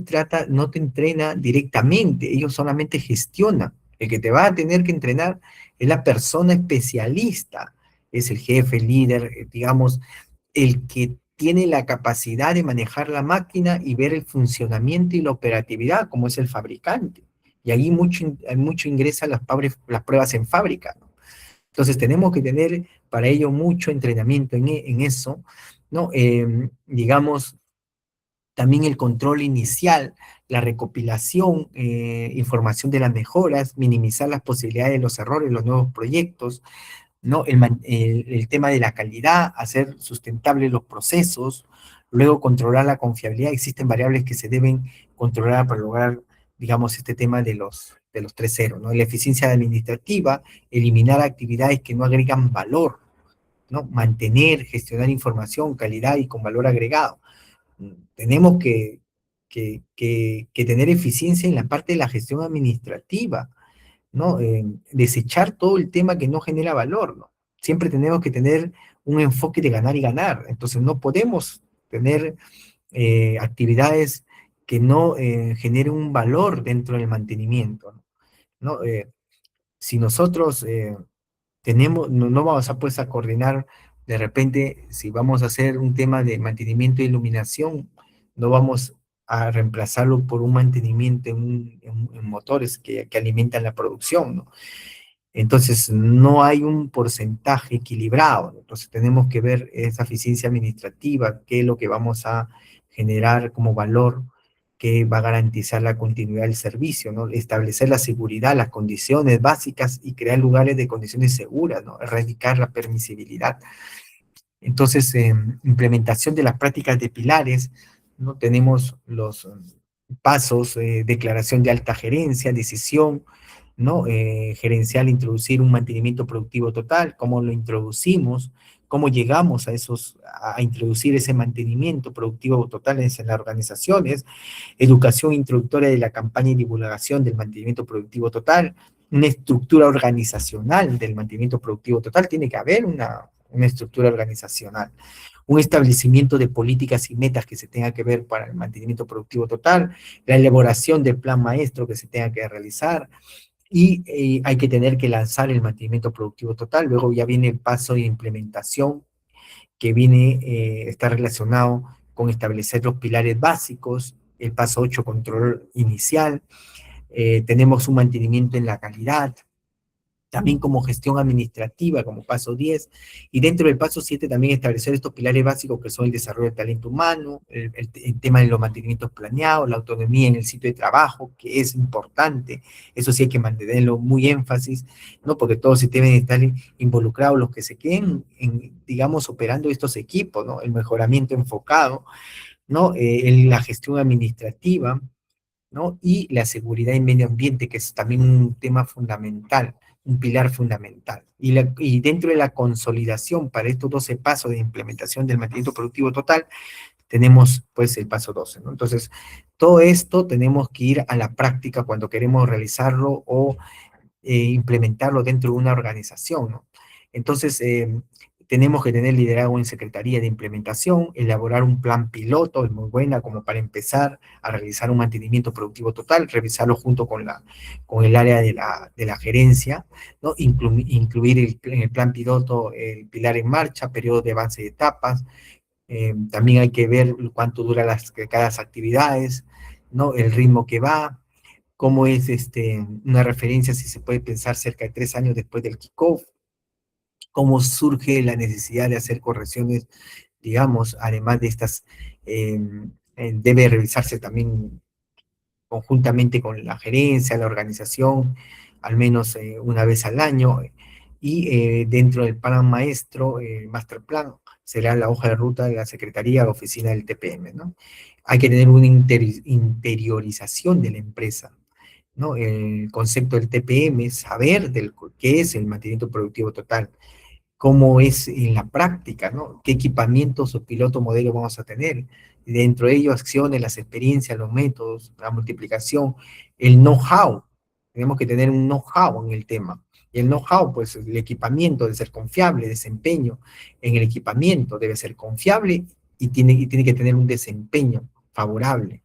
entrena directamente, ellos solamente gestionan. El que te va a tener que entrenar es la persona especialista, es el jefe, el líder, digamos, el que tiene la capacidad de manejar la máquina y ver el funcionamiento y la operatividad, como es el fabricante. Y ahí mucho ingresan las pruebas en fábrica, ¿no? Entonces tenemos que tener para ello mucho entrenamiento en eso, ¿no? Digamos, también el control inicial, la recopilación, información de las mejoras, minimizar las posibilidades de los errores, los nuevos proyectos, ¿no? El tema de la calidad, hacer sustentables los procesos, luego controlar la confiabilidad. Existen variables que se deben controlar para lograr, digamos, este tema de los 3 0, ¿no? La eficiencia administrativa, eliminar actividades que no agregan valor, ¿no? Mantener, gestionar información, calidad y con valor agregado. Tenemos que tener eficiencia en la parte de la gestión administrativa, ¿no? Desechar todo el tema que no genera valor, ¿no? Siempre tenemos que tener un enfoque de ganar y ganar. Entonces no podemos tener actividades que no generen un valor dentro del mantenimiento, ¿no? Si nosotros no vamos a, pues, a coordinar De repente, si vamos a hacer un tema de mantenimiento e iluminación, no vamos a reemplazarlo por un mantenimiento en motores que alimentan la producción, ¿no? Entonces, no hay un porcentaje equilibrado, ¿no? Entonces, tenemos que ver esa eficiencia administrativa, qué es lo que vamos a generar como valor que va a garantizar la continuidad del servicio, ¿no? Establecer la seguridad, las condiciones básicas y crear lugares de condiciones seguras, ¿no? Erradicar la permisibilidad. Entonces, implementación de las prácticas de pilares, ¿no? Tenemos los pasos, declaración de alta gerencia, decisión, ¿no? Gerencial, introducir un mantenimiento productivo total, cómo lo introducimos, cómo llegamos a introducir ese mantenimiento productivo total en las organizaciones, educación introductoria de la campaña y divulgación del mantenimiento productivo total, una estructura organizacional del mantenimiento productivo total, tiene que haber una estructura organizacional, un establecimiento de políticas y metas que se tenga que ver para el mantenimiento productivo total, la elaboración del plan maestro que se tenga que realizar, y hay que tener que lanzar el mantenimiento productivo total. Luego ya viene el paso de implementación, que está relacionado con establecer los pilares básicos, el paso 8, control inicial, tenemos un mantenimiento en la calidad, también como gestión administrativa, como paso 10, y dentro del paso 7 también establecer estos pilares básicos que son el desarrollo del talento humano, el tema de los mantenimientos planeados, la autonomía en el sitio de trabajo, que es importante, eso sí hay que mantenerlo muy énfasis, ¿no? Porque todos se deben estar involucrados, los que se queden, digamos, operando estos equipos, ¿no? El mejoramiento enfocado, ¿no? La gestión administrativa, ¿no? Y la seguridad y medio ambiente, que es también un tema fundamental, un pilar fundamental. Y dentro de la consolidación para estos 12 pasos de implementación del mantenimiento productivo total, tenemos pues el paso 12, ¿no? Entonces, todo esto tenemos que ir a la práctica cuando queremos realizarlo o implementarlo dentro de una organización, ¿no? Entonces, tenemos que tener liderazgo en Secretaría de Implementación, elaborar un plan piloto, es muy buena como para empezar a realizar un mantenimiento productivo total, revisarlo junto con el área de la gerencia, ¿no? Incluir en el plan piloto el pilar en marcha, periodo de avance de etapas, también hay que ver cuánto dura cada actividades, ¿no? El ritmo que va, cómo es una referencia, si se puede pensar cerca de 3 años después del kickoff, cómo surge la necesidad de hacer correcciones, digamos, además de estas, eh, debe revisarse también conjuntamente con la gerencia, la organización, al menos una vez al año, y dentro del plan maestro, master plan, será la hoja de ruta de la Secretaría o Oficina del TPM, ¿no? Hay que tener una interiorización de la empresa, ¿no? El concepto del TPM es saber qué es el mantenimiento productivo total, cómo es en la práctica, ¿no? ¿Qué equipamientos o piloto modelo vamos a tener? Y dentro de ello, acciones, las experiencias, los métodos, la multiplicación, el know-how. Tenemos que tener un know-how en el tema. Y el know-how, pues el equipamiento debe ser confiable, desempeño en el equipamiento debe ser confiable y tiene que tener un desempeño favorable.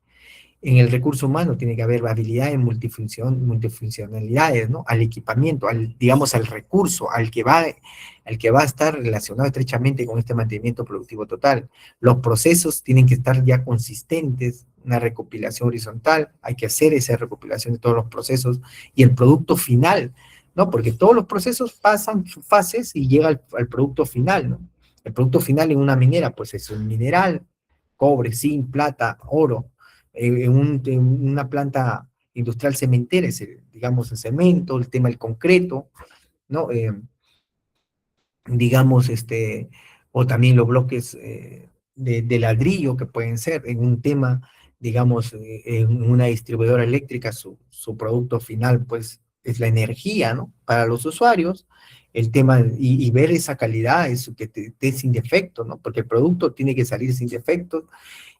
En el recurso humano tiene que haber habilidades multifuncionalidades, ¿no? Al equipamiento, digamos, al recurso, al que va a estar relacionado estrechamente con este mantenimiento productivo total. Los procesos tienen que estar ya consistentes, una recopilación horizontal, hay que hacer esa recopilación de todos los procesos y el producto final, ¿no? Porque todos los procesos pasan sus fases y llega al producto final, ¿no? El producto final en una minera, pues es un mineral, cobre, zinc, plata, oro, en una planta industrial cementera, digamos, el cemento, el tema del concreto, ¿no? Digamos, o también los bloques de ladrillo que pueden ser en un tema, digamos, en una distribuidora eléctrica, su producto final, pues, es la energía, ¿no? Para los usuarios, el tema, y ver esa calidad, eso que esté sin defecto, ¿no? Porque el producto tiene que salir sin defectos,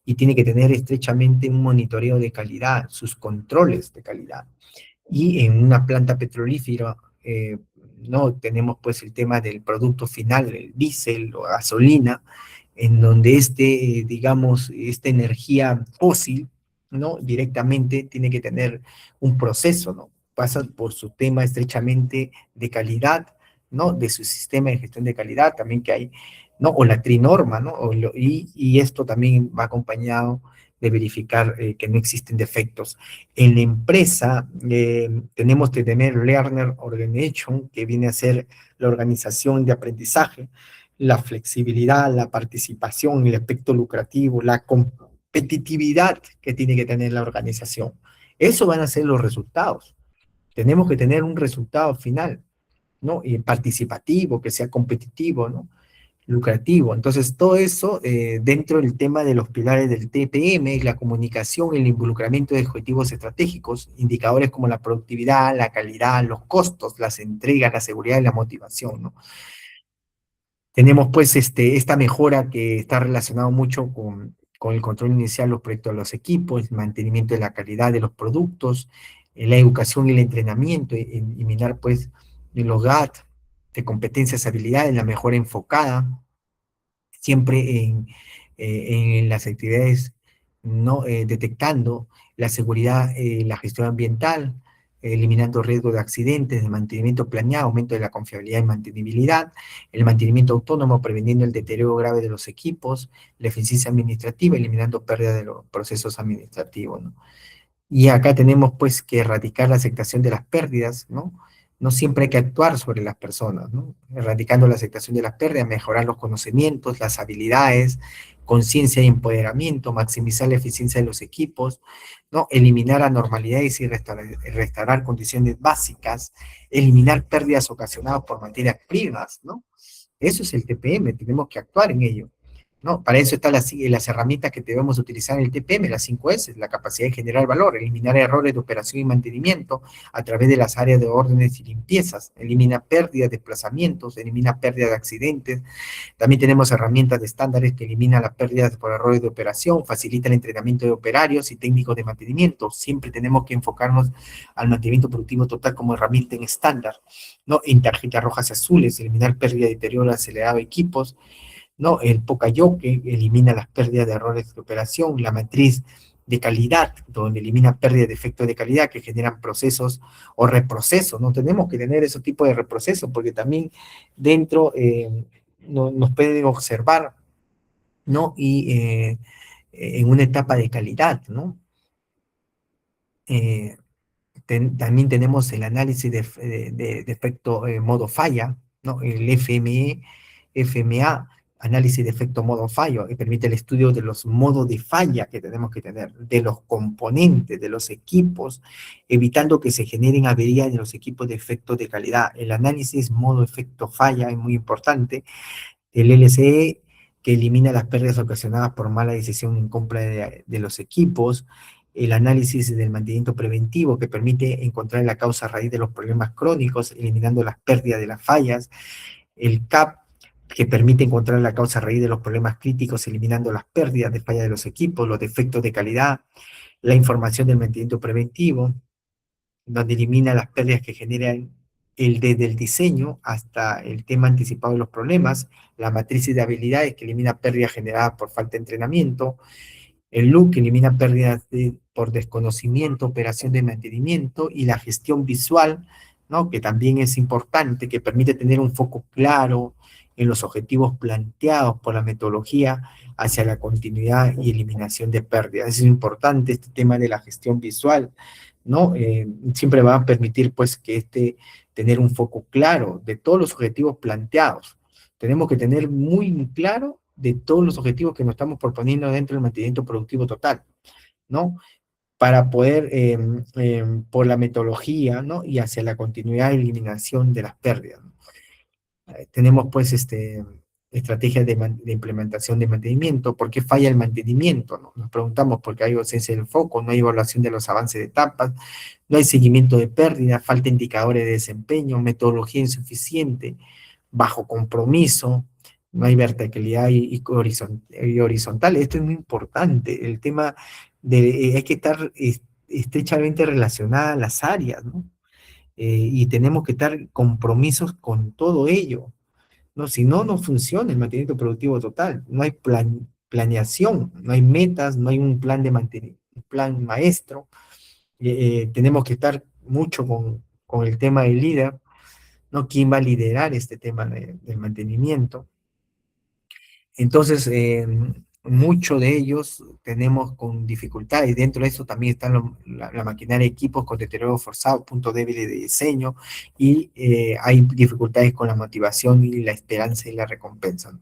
y tiene que tener estrechamente un monitoreo de calidad, sus controles de calidad. Y en una planta petrolífera, no tenemos pues el tema del producto final, el diésel o gasolina, en donde digamos, esta energía fósil, ¿no? Directamente tiene que tener un proceso, ¿no? Pasa por su tema estrechamente de calidad, ¿no? De su sistema de gestión de calidad, también que hay ¿no? O la trinorma, ¿no? Y esto también va acompañado de verificar que no existen defectos. En la empresa tenemos que tener Learner Organization, que viene a ser la organización de aprendizaje, la flexibilidad, la participación, el aspecto lucrativo, la competitividad que tiene que tener la organización. Eso van a ser los resultados. Tenemos que tener un resultado final, ¿no? Y participativo, que sea competitivo, ¿no? Lucrativo. Entonces, todo eso dentro del tema de los pilares del TPM, la comunicación, el involucramiento de objetivos estratégicos, indicadores como la productividad, la calidad, los costos, las entregas, la seguridad y la motivación, ¿no? Tenemos pues esta mejora que está relacionado mucho con el control inicial, los proyectos de los equipos, el mantenimiento de la calidad de los productos, la educación y el entrenamiento, eliminar pues los GAT de competencias, habilidades, la mejora enfocada, siempre en las actividades, ¿no? Detectando la seguridad, la gestión ambiental, eliminando riesgos de accidentes, de mantenimiento planeado, aumento de la confiabilidad y mantenibilidad, el mantenimiento autónomo, preveniendo el deterioro grave de los equipos, la eficiencia administrativa, eliminando pérdida de los procesos administrativos, ¿no? Y acá tenemos pues que erradicar la aceptación de las pérdidas, ¿no? No siempre hay que actuar sobre las personas, ¿no? Erradicando la aceptación de las pérdidas, mejorar los conocimientos, las habilidades, conciencia y empoderamiento, maximizar la eficiencia de los equipos, ¿no? Eliminar anormalidades y restaurar condiciones básicas, eliminar pérdidas ocasionadas por materias primas, ¿no? Eso es el TPM, tenemos que actuar en ello, ¿no? Para eso están las herramientas que debemos utilizar en el TPM, las 5S, la capacidad de generar valor, eliminar errores de operación y mantenimiento a través de las áreas de órdenes y limpiezas, elimina pérdidas, desplazamientos, elimina pérdidas de accidentes. También tenemos herramientas de estándares que eliminan las pérdidas por errores de operación, facilita el entrenamiento de operarios y técnicos de mantenimiento. Siempre tenemos que enfocarnos al mantenimiento productivo total como herramienta en estándar, ¿no? En tarjetas rojas y azules, eliminar pérdida de deterioro acelerado de equipos, ¿no? El Pocayoke elimina las pérdidas de errores de operación, la matriz de calidad, donde elimina pérdidas de efectos de calidad que generan procesos o reprocesos. No tenemos que tener ese tipo de reprocesos porque también dentro nos pueden observar, ¿no? Y en una etapa de calidad, ¿no? Eh, también tenemos el análisis de efecto modo falla, ¿no? El FMA, análisis de efecto modo fallo, que permite el estudio de los modos de falla que tenemos que tener, de los componentes, de los equipos, evitando que se generen averías en los equipos de efecto de calidad. El análisis modo efecto falla es muy importante. El LCE, que elimina las pérdidas ocasionadas por mala decisión en compra de los equipos, el análisis del mantenimiento preventivo, que permite encontrar la causa raíz de los problemas crónicos, eliminando las pérdidas de las fallas, el CAP, que permite encontrar la causa raíz de los problemas críticos, eliminando las pérdidas de falla de los equipos, los defectos de calidad, la información del mantenimiento preventivo, donde elimina las pérdidas que generan desde el diseño hasta el tema anticipado de los problemas, la matriz de habilidades que elimina pérdidas generadas por falta de entrenamiento, el look que elimina pérdidas por desconocimiento, operación de mantenimiento y la gestión visual, ¿no? Que también es importante, que permite tener un foco claro en los objetivos planteados por la metodología hacia la continuidad y eliminación de pérdidas. Es importante este tema de la gestión visual, ¿no? Siempre va a permitir, pues, que tener un foco claro de todos los objetivos planteados. Tenemos que tener muy claro de todos los objetivos que nos estamos proponiendo dentro del mantenimiento productivo total, ¿no? Para poder, por la metodología, ¿no? Y hacia la continuidad y eliminación de las pérdidas, ¿no? Tenemos, pues, estrategias de implementación de mantenimiento. ¿Por qué falla el mantenimiento? ¿No? Nos preguntamos por qué hay ausencia del foco, no hay evaluación de los avances de etapas, no hay seguimiento de pérdidas, falta indicadores de desempeño, metodología insuficiente, bajo compromiso, no hay verticalidad y horizontal. Esto es muy importante. El tema de hay que estar estrechamente relacionada a las áreas, ¿no? Y tenemos que estar compromisos con todo ello, ¿no? Si no, no funciona el mantenimiento productivo total. No hay planeación, no hay metas, no hay un plan de mantenimiento, un plan maestro. Tenemos que estar mucho con el tema del líder, ¿no? ¿Quién va a liderar este tema del mantenimiento? Entonces, muchos de ellos tenemos con dificultades. Dentro de eso también están la maquinaria de equipos con deterioro forzado, punto débil de diseño, y hay dificultades con la motivación y la esperanza y la recompensa, ¿no?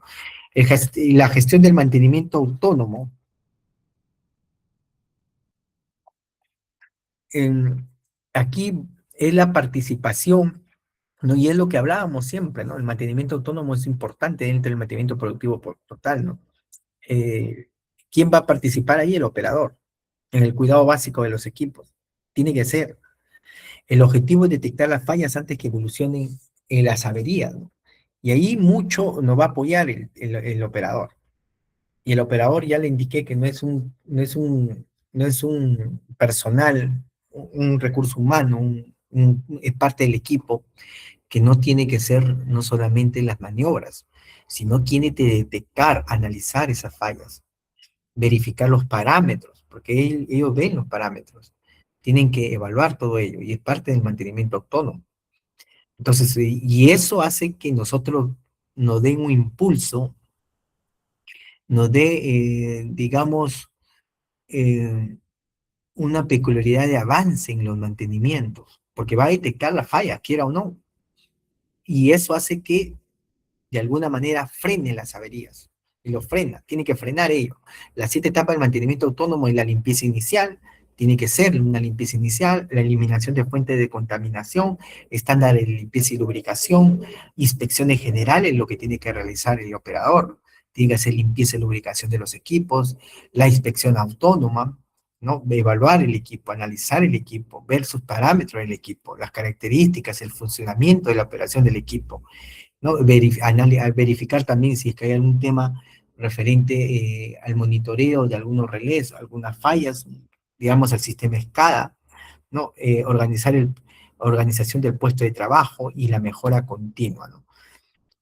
Y la gestión del mantenimiento autónomo, en- aquí es la participación, ¿no? Y es lo que hablábamos siempre, ¿no? El mantenimiento autónomo es importante dentro del mantenimiento productivo total, ¿no? Eh, ¿Quién va a participar ahí? El operador, en el cuidado básico de los equipos. Tiene que ser. El objetivo es detectar las fallas antes que evolucionen en las averías, ¿no? Y ahí mucho nos va a apoyar el operador. Y el operador ya le indiqué que no es un personal, un recurso humano, es parte del equipo que no tiene que ser no solamente las maniobras, sino tiene que detectar, analizar esas fallas, verificar los parámetros, porque ellos ven los parámetros, tienen que evaluar todo ello y es parte del mantenimiento autónomo. Entonces, y eso hace que nosotros nos den un impulso, nos dé, digamos, eh, una peculiaridad de avance en los mantenimientos, porque va a detectar la falla, quiera o no, y eso hace que de alguna manera frene las averías. Y lo frena, tiene que frenar ello. Las 7 etapas del mantenimiento autónomo y la limpieza inicial, tiene que ser una limpieza inicial, la eliminación de fuentes de contaminación, estándar de limpieza y lubricación, inspecciones generales, lo que tiene que realizar el operador, tiene que hacer limpieza y lubricación de los equipos, la inspección autónoma, ¿no? Evaluar el equipo, analizar el equipo, ver sus parámetros del equipo, las características, el funcionamiento de la operación del equipo, ¿no? Al verificar también si es que hay algún tema referente al monitoreo de algunos relés, algunas fallas, digamos, al sistema SCADA, ¿no? Organización del puesto de trabajo y la mejora continua, ¿no?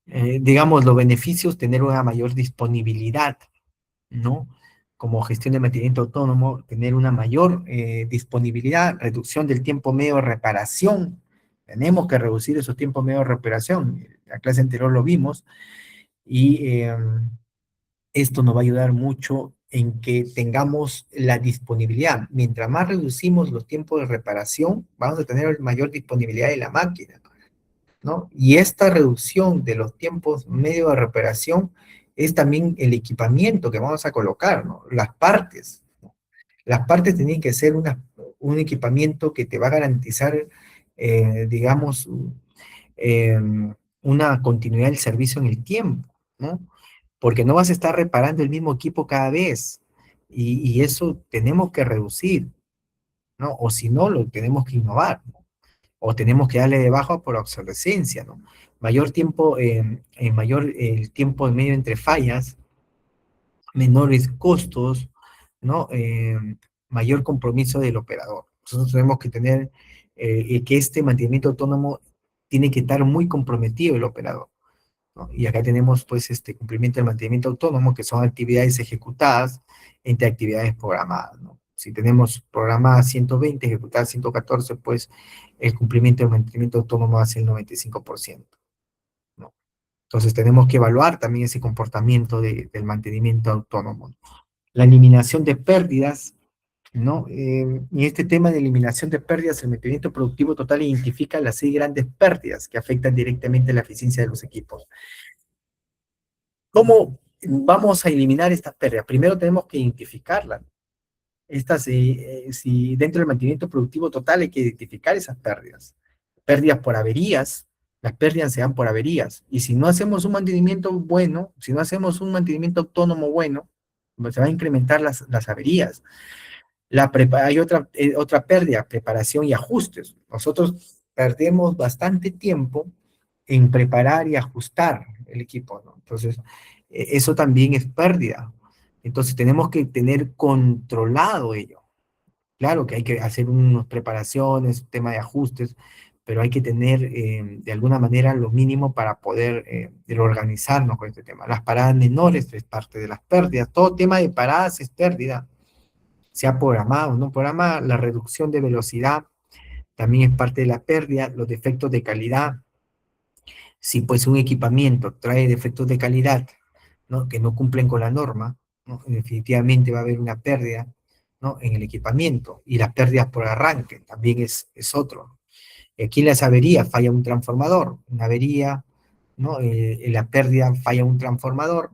Digamos, los beneficios, tener una mayor disponibilidad, ¿no? Como gestión de mantenimiento autónomo, tener una mayor disponibilidad, reducción del tiempo medio de reparación. Tenemos que reducir esos tiempos medio de reparación. La clase anterior lo vimos y esto nos va a ayudar mucho en que tengamos la disponibilidad. Mientras más reducimos los tiempos de reparación, vamos a tener mayor disponibilidad de la máquina, ¿no? Y esta reducción de los tiempos medio de reparación es también el equipamiento que vamos a colocar, ¿no? Las partes, ¿no? Las partes tienen que ser un equipamiento que te va a garantizar, digamos, eh, una continuidad del servicio en el tiempo, ¿no? Porque no vas a estar reparando el mismo equipo cada vez y eso tenemos que reducir, ¿no? O si no, lo tenemos que innovar, ¿no? O tenemos que darle de baja por obsolescencia, ¿no? Mayor tiempo, mayor el tiempo en medio entre fallas, menores costos, ¿no? Mayor compromiso del operador. Nosotros tenemos que tener que este mantenimiento autónomo tiene que estar muy comprometido el operador, ¿no? Y acá tenemos pues este cumplimiento del mantenimiento autónomo, que son actividades ejecutadas entre actividades programadas, ¿no? Si tenemos programadas 120, ejecutadas 114, pues el cumplimiento del mantenimiento autónomo va a ser el 95%, ¿no? Entonces tenemos que evaluar también ese comportamiento del mantenimiento autónomo. La eliminación de pérdidas, ¿no? Y este tema de eliminación de pérdidas, el mantenimiento productivo total identifica las 6 grandes pérdidas que afectan directamente la eficiencia de los equipos. ¿Cómo vamos a eliminar estas pérdidas? Primero tenemos que identificarlas. Si dentro del mantenimiento productivo total hay que identificar esas pérdidas. Pérdidas por averías, las pérdidas se dan por averías. Y si no hacemos un mantenimiento bueno, si no hacemos un mantenimiento autónomo bueno, pues se van a incrementar las averías. Hay otra pérdida, preparación y ajustes. Nosotros perdemos bastante tiempo en preparar y ajustar el equipo, ¿no? Entonces, eso también es pérdida. Entonces, tenemos que tener controlado ello. Claro que hay que hacer unas preparaciones, tema de ajustes, pero hay que tener de alguna manera lo mínimo para poder organizarnos con este tema. Las paradas menores es parte de las pérdidas. Todo tema de paradas es pérdida, sea programado o no programada. La reducción de velocidad también es parte de la pérdida. Los defectos de calidad, si pues un equipamiento trae defectos de calidad, ¿no? Que no cumplen con la norma, ¿no? Definitivamente va a haber una pérdida, ¿no? En el equipamiento, y las pérdidas por arranque también es otro. Aquí en las averías falla un transformador, una avería, ¿no? En la pérdida falla un transformador,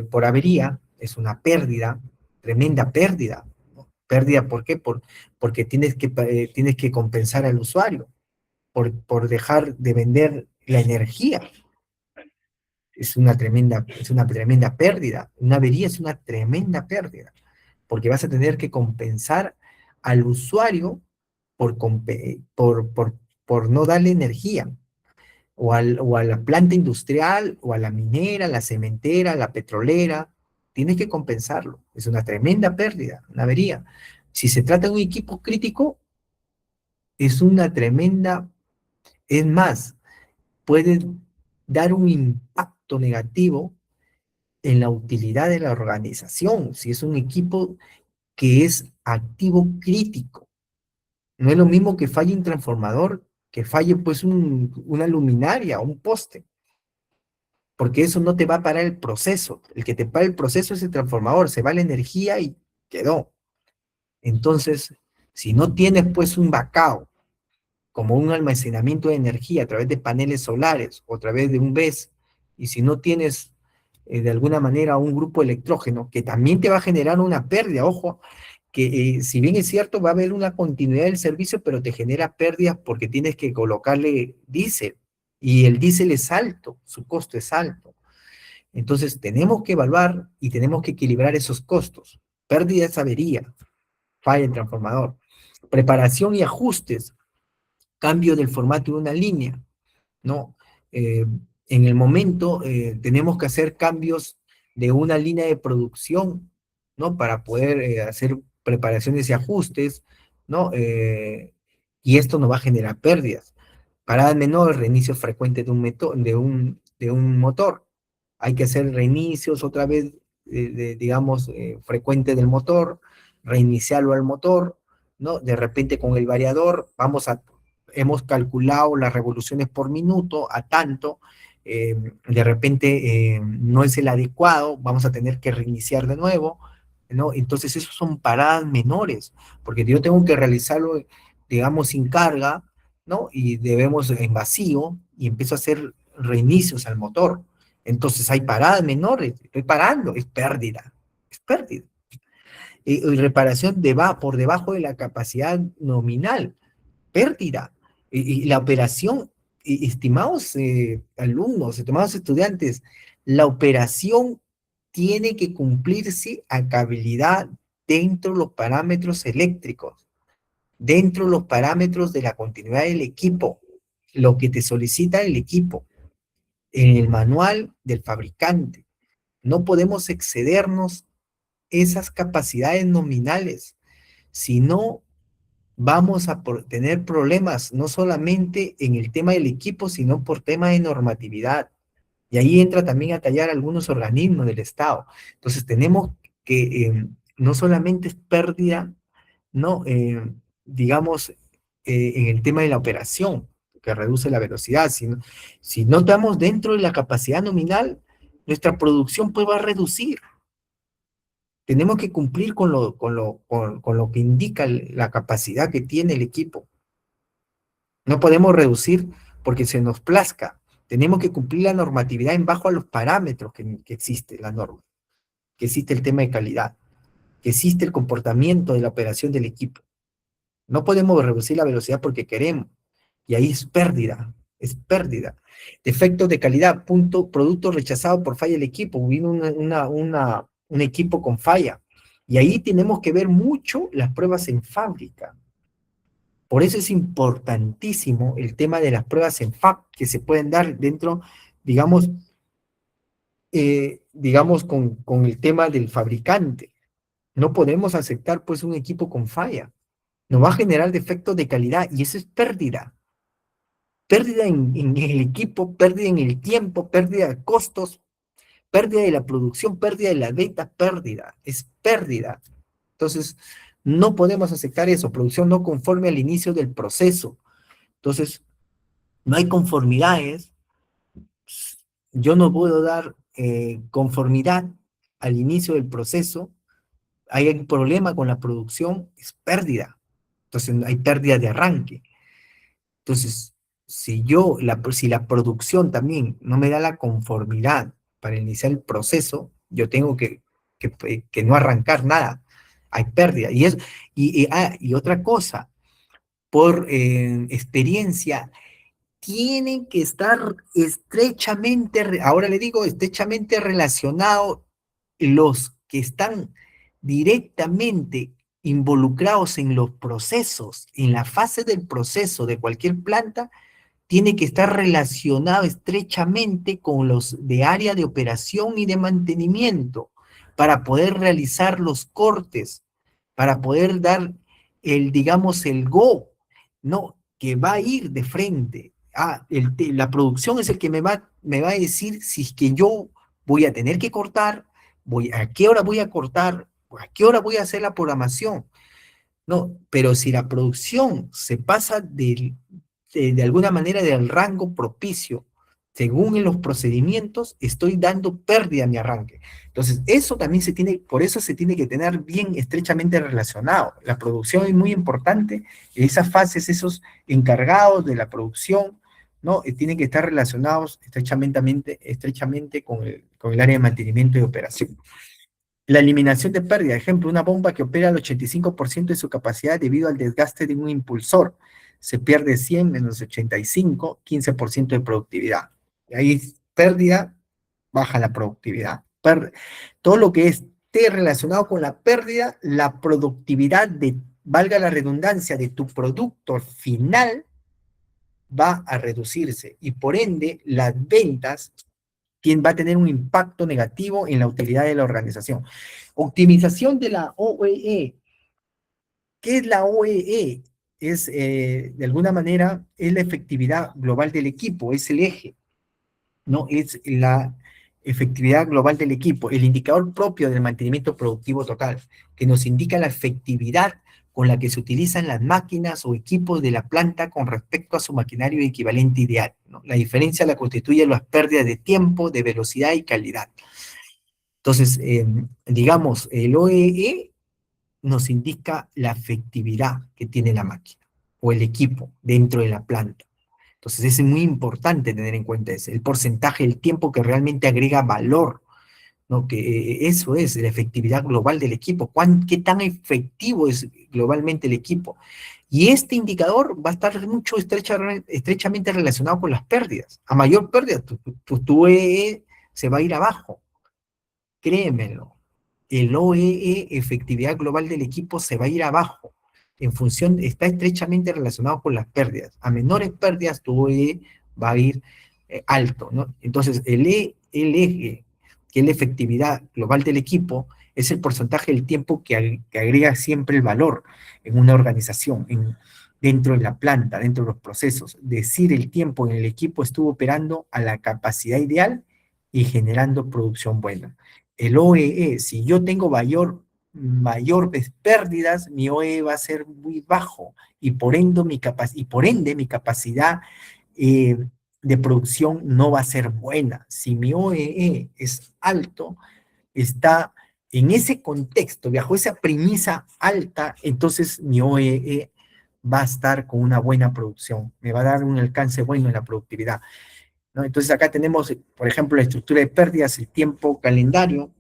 por avería, es una pérdida, tremenda pérdida, ¿no? Pérdida, ¿por qué? Porque tienes que compensar al usuario, por dejar de vender la energía. Es una tremenda pérdida. Una avería es una tremenda pérdida, porque vas a tener que compensar al usuario por, por no darle energía, o a la planta industrial, o a la minera, a la cementera, a la petrolera. Tienes que compensarlo. Es una tremenda pérdida, una avería. Si se trata de un equipo crítico, es una tremenda, es más, puede dar un impacto negativo en la utilidad de la organización, si es un equipo que es activo crítico. No es lo mismo que falle un transformador, que falle pues una luminaria o un poste, porque eso no te va a parar el proceso. El que te para el proceso es el transformador, se va la energía y quedó. Entonces, si no tienes pues un backup, como un almacenamiento de energía a través de paneles solares o a través de un BESS, y si no tienes de alguna manera un grupo electrógeno que también te va a generar una pérdida, ojo, que si bien es cierto va a haber una continuidad del servicio, pero te genera pérdidas porque tienes que colocarle diésel, y el diésel es alto, su costo es alto. Entonces tenemos que evaluar y tenemos que equilibrar esos costos. Pérdida es avería, falla el transformador. Preparación y ajustes, cambio del formato de una línea, ¿no? En el momento tenemos que hacer cambios de una línea de producción, ¿no? Para poder hacer preparaciones y ajustes, ¿no? Y esto nos va a generar pérdidas. Paradas menores, reinicios frecuentes de un motor. Hay que hacer reinicios otra vez, digamos, frecuente del motor, reiniciarlo al motor, ¿no? De repente con el variador hemos calculado las revoluciones por minuto a tanto, de repente no es el adecuado, vamos a tener que reiniciar de nuevo, ¿no? Entonces, esos son paradas menores, porque yo tengo que realizarlo, digamos, sin carga, ¿no? Y debemos en vacío, y empiezo a hacer reinicios al motor. Entonces, hay paradas menores, estoy parando, es pérdida, es pérdida. Y reparación por debajo de la capacidad nominal, pérdida. Y la operación, estimados alumnos, estimados estudiantes, la operación tiene que cumplirse a cabalidad dentro de los parámetros eléctricos, dentro de los parámetros de la continuidad del equipo, lo que te solicita el equipo, en el manual del fabricante. No podemos excedernos esas capacidades nominales, si no vamos a tener problemas, no solamente en el tema del equipo, sino por tema de normatividad. Y ahí entra también a tallar algunos organismos del Estado. Entonces tenemos que, no solamente es pérdida, ¿no? Digamos, en el tema de la operación, que reduce la velocidad, sino, si no estamos dentro de la capacidad nominal, nuestra producción pues va a reducir. Tenemos que cumplir con lo que indica la capacidad que tiene el equipo. No podemos reducir porque se nos plazca. Tenemos que cumplir la normatividad en bajo a los parámetros que existe la norma, que existe el tema de calidad, que existe el comportamiento de la operación del equipo. No podemos reducir la velocidad porque queremos. Y ahí es pérdida, es pérdida. Defectos de calidad, producto rechazado por falla del equipo. Vino un equipo con falla. Y ahí tenemos que ver mucho las pruebas en fábrica. Por eso es importantísimo el tema de las pruebas en FAB que se pueden dar dentro, digamos, digamos con el tema del fabricante. No podemos aceptar pues un equipo con falla. Nos va a generar defectos de calidad y eso es pérdida. Pérdida en el equipo, pérdida en el tiempo, pérdida de costos, pérdida de la producción, pérdida de la venta, pérdida. Es pérdida. Entonces, no podemos aceptar eso. Producción no conforme al inicio del proceso. Entonces, no hay conformidades, yo no puedo dar conformidad al inicio del proceso, hay un problema con la producción, es pérdida. Entonces hay pérdida de arranque. Entonces, si la producción también no me da la conformidad para iniciar el proceso, yo tengo que no arrancar nada. Hay pérdida. Y otra cosa, por experiencia, tienen que estar estrechamente, ahora le digo, estrechamente relacionados los que están directamente involucrados en los procesos, en la fase del proceso de cualquier planta, tiene que estar relacionado estrechamente con los de área de operación y de mantenimiento para poder realizar los cortes, para poder dar digamos, el go, no, que va a ir de frente. La producción es el que me va a decir si es que yo voy a tener que cortar, a qué hora voy a cortar, a qué hora voy a hacer la programación. No, pero si la producción se pasa de alguna manera del rango propicio, según en los procedimientos, estoy dando pérdida a mi arranque. Entonces, eso también por eso se tiene que tener bien estrechamente relacionado. La producción es muy importante, esas fases, esos encargados de la producción, ¿no? Tienen que estar relacionados estrechamente con el área de mantenimiento y operación. La eliminación de pérdida, ejemplo, una bomba que opera al 85% de su capacidad debido al desgaste de un impulsor. Se pierde 100 menos 85, 15% de productividad. Y ahí pérdida, baja la productividad. Todo lo que esté relacionado con la pérdida, la productividad valga la redundancia, de tu producto final va a reducirse y por ende las ventas va a tener un impacto negativo en la utilidad de la organización. Optimización de la OEE. ¿Qué es la OEE? Es, de alguna manera, es la efectividad global del equipo, es el eje, ¿no? Es la efectividad global del equipo, el indicador propio del mantenimiento productivo total, que nos indica la efectividad con la que se utilizan las máquinas o equipos de la planta con respecto a su maquinario equivalente ideal, ¿no? La diferencia la constituyen las pérdidas de tiempo, de velocidad y calidad. Entonces, digamos, el OEE nos indica la efectividad que tiene la máquina o el equipo dentro de la planta. Entonces, es muy importante tener en cuenta ese, el porcentaje del tiempo que realmente agrega valor, ¿no? Que eso es la efectividad global del equipo. ¿Qué tan efectivo es globalmente el equipo? Y este indicador va a estar estrechamente relacionado con las pérdidas. A mayor pérdida, tu OEE se va a ir abajo. Créemelo. El OEE, efectividad global del equipo, se va a ir abajo. Está estrechamente relacionado con las pérdidas. A menores pérdidas, tu OEE va a ir alto, ¿no? Entonces, el eje, que es la efectividad global del equipo, es el porcentaje del tiempo que agrega siempre el valor en una organización, dentro de la planta, dentro de los procesos. Decir el tiempo en el equipo estuvo operando a la capacidad ideal y generando producción buena. El OEE, si yo tengo mayor pérdidas, mi OEE va a ser muy bajo y por ende mi capacidad de producción no va a ser buena. Si mi OEE es alto, está en ese contexto, bajo esa premisa alta, entonces mi OEE va a estar con una buena producción, me va a dar un alcance bueno en la productividad, ¿no? Entonces acá tenemos, por ejemplo, la estructura de pérdidas, el tiempo calendario,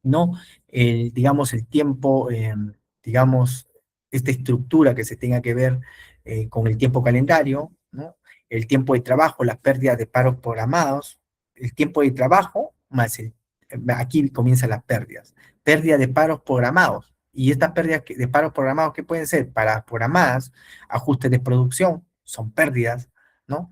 ¿no? Digamos, el tiempo, digamos, esta estructura que se tenga que ver con el tiempo calendario, ¿no? El tiempo de trabajo, las pérdidas de paros programados, el tiempo de trabajo, aquí comienzan las pérdidas. Pérdida de paros programados. Y estas pérdidas de paros programados, ¿qué pueden ser? Paradas programadas, ajustes de producción, son pérdidas, ¿no?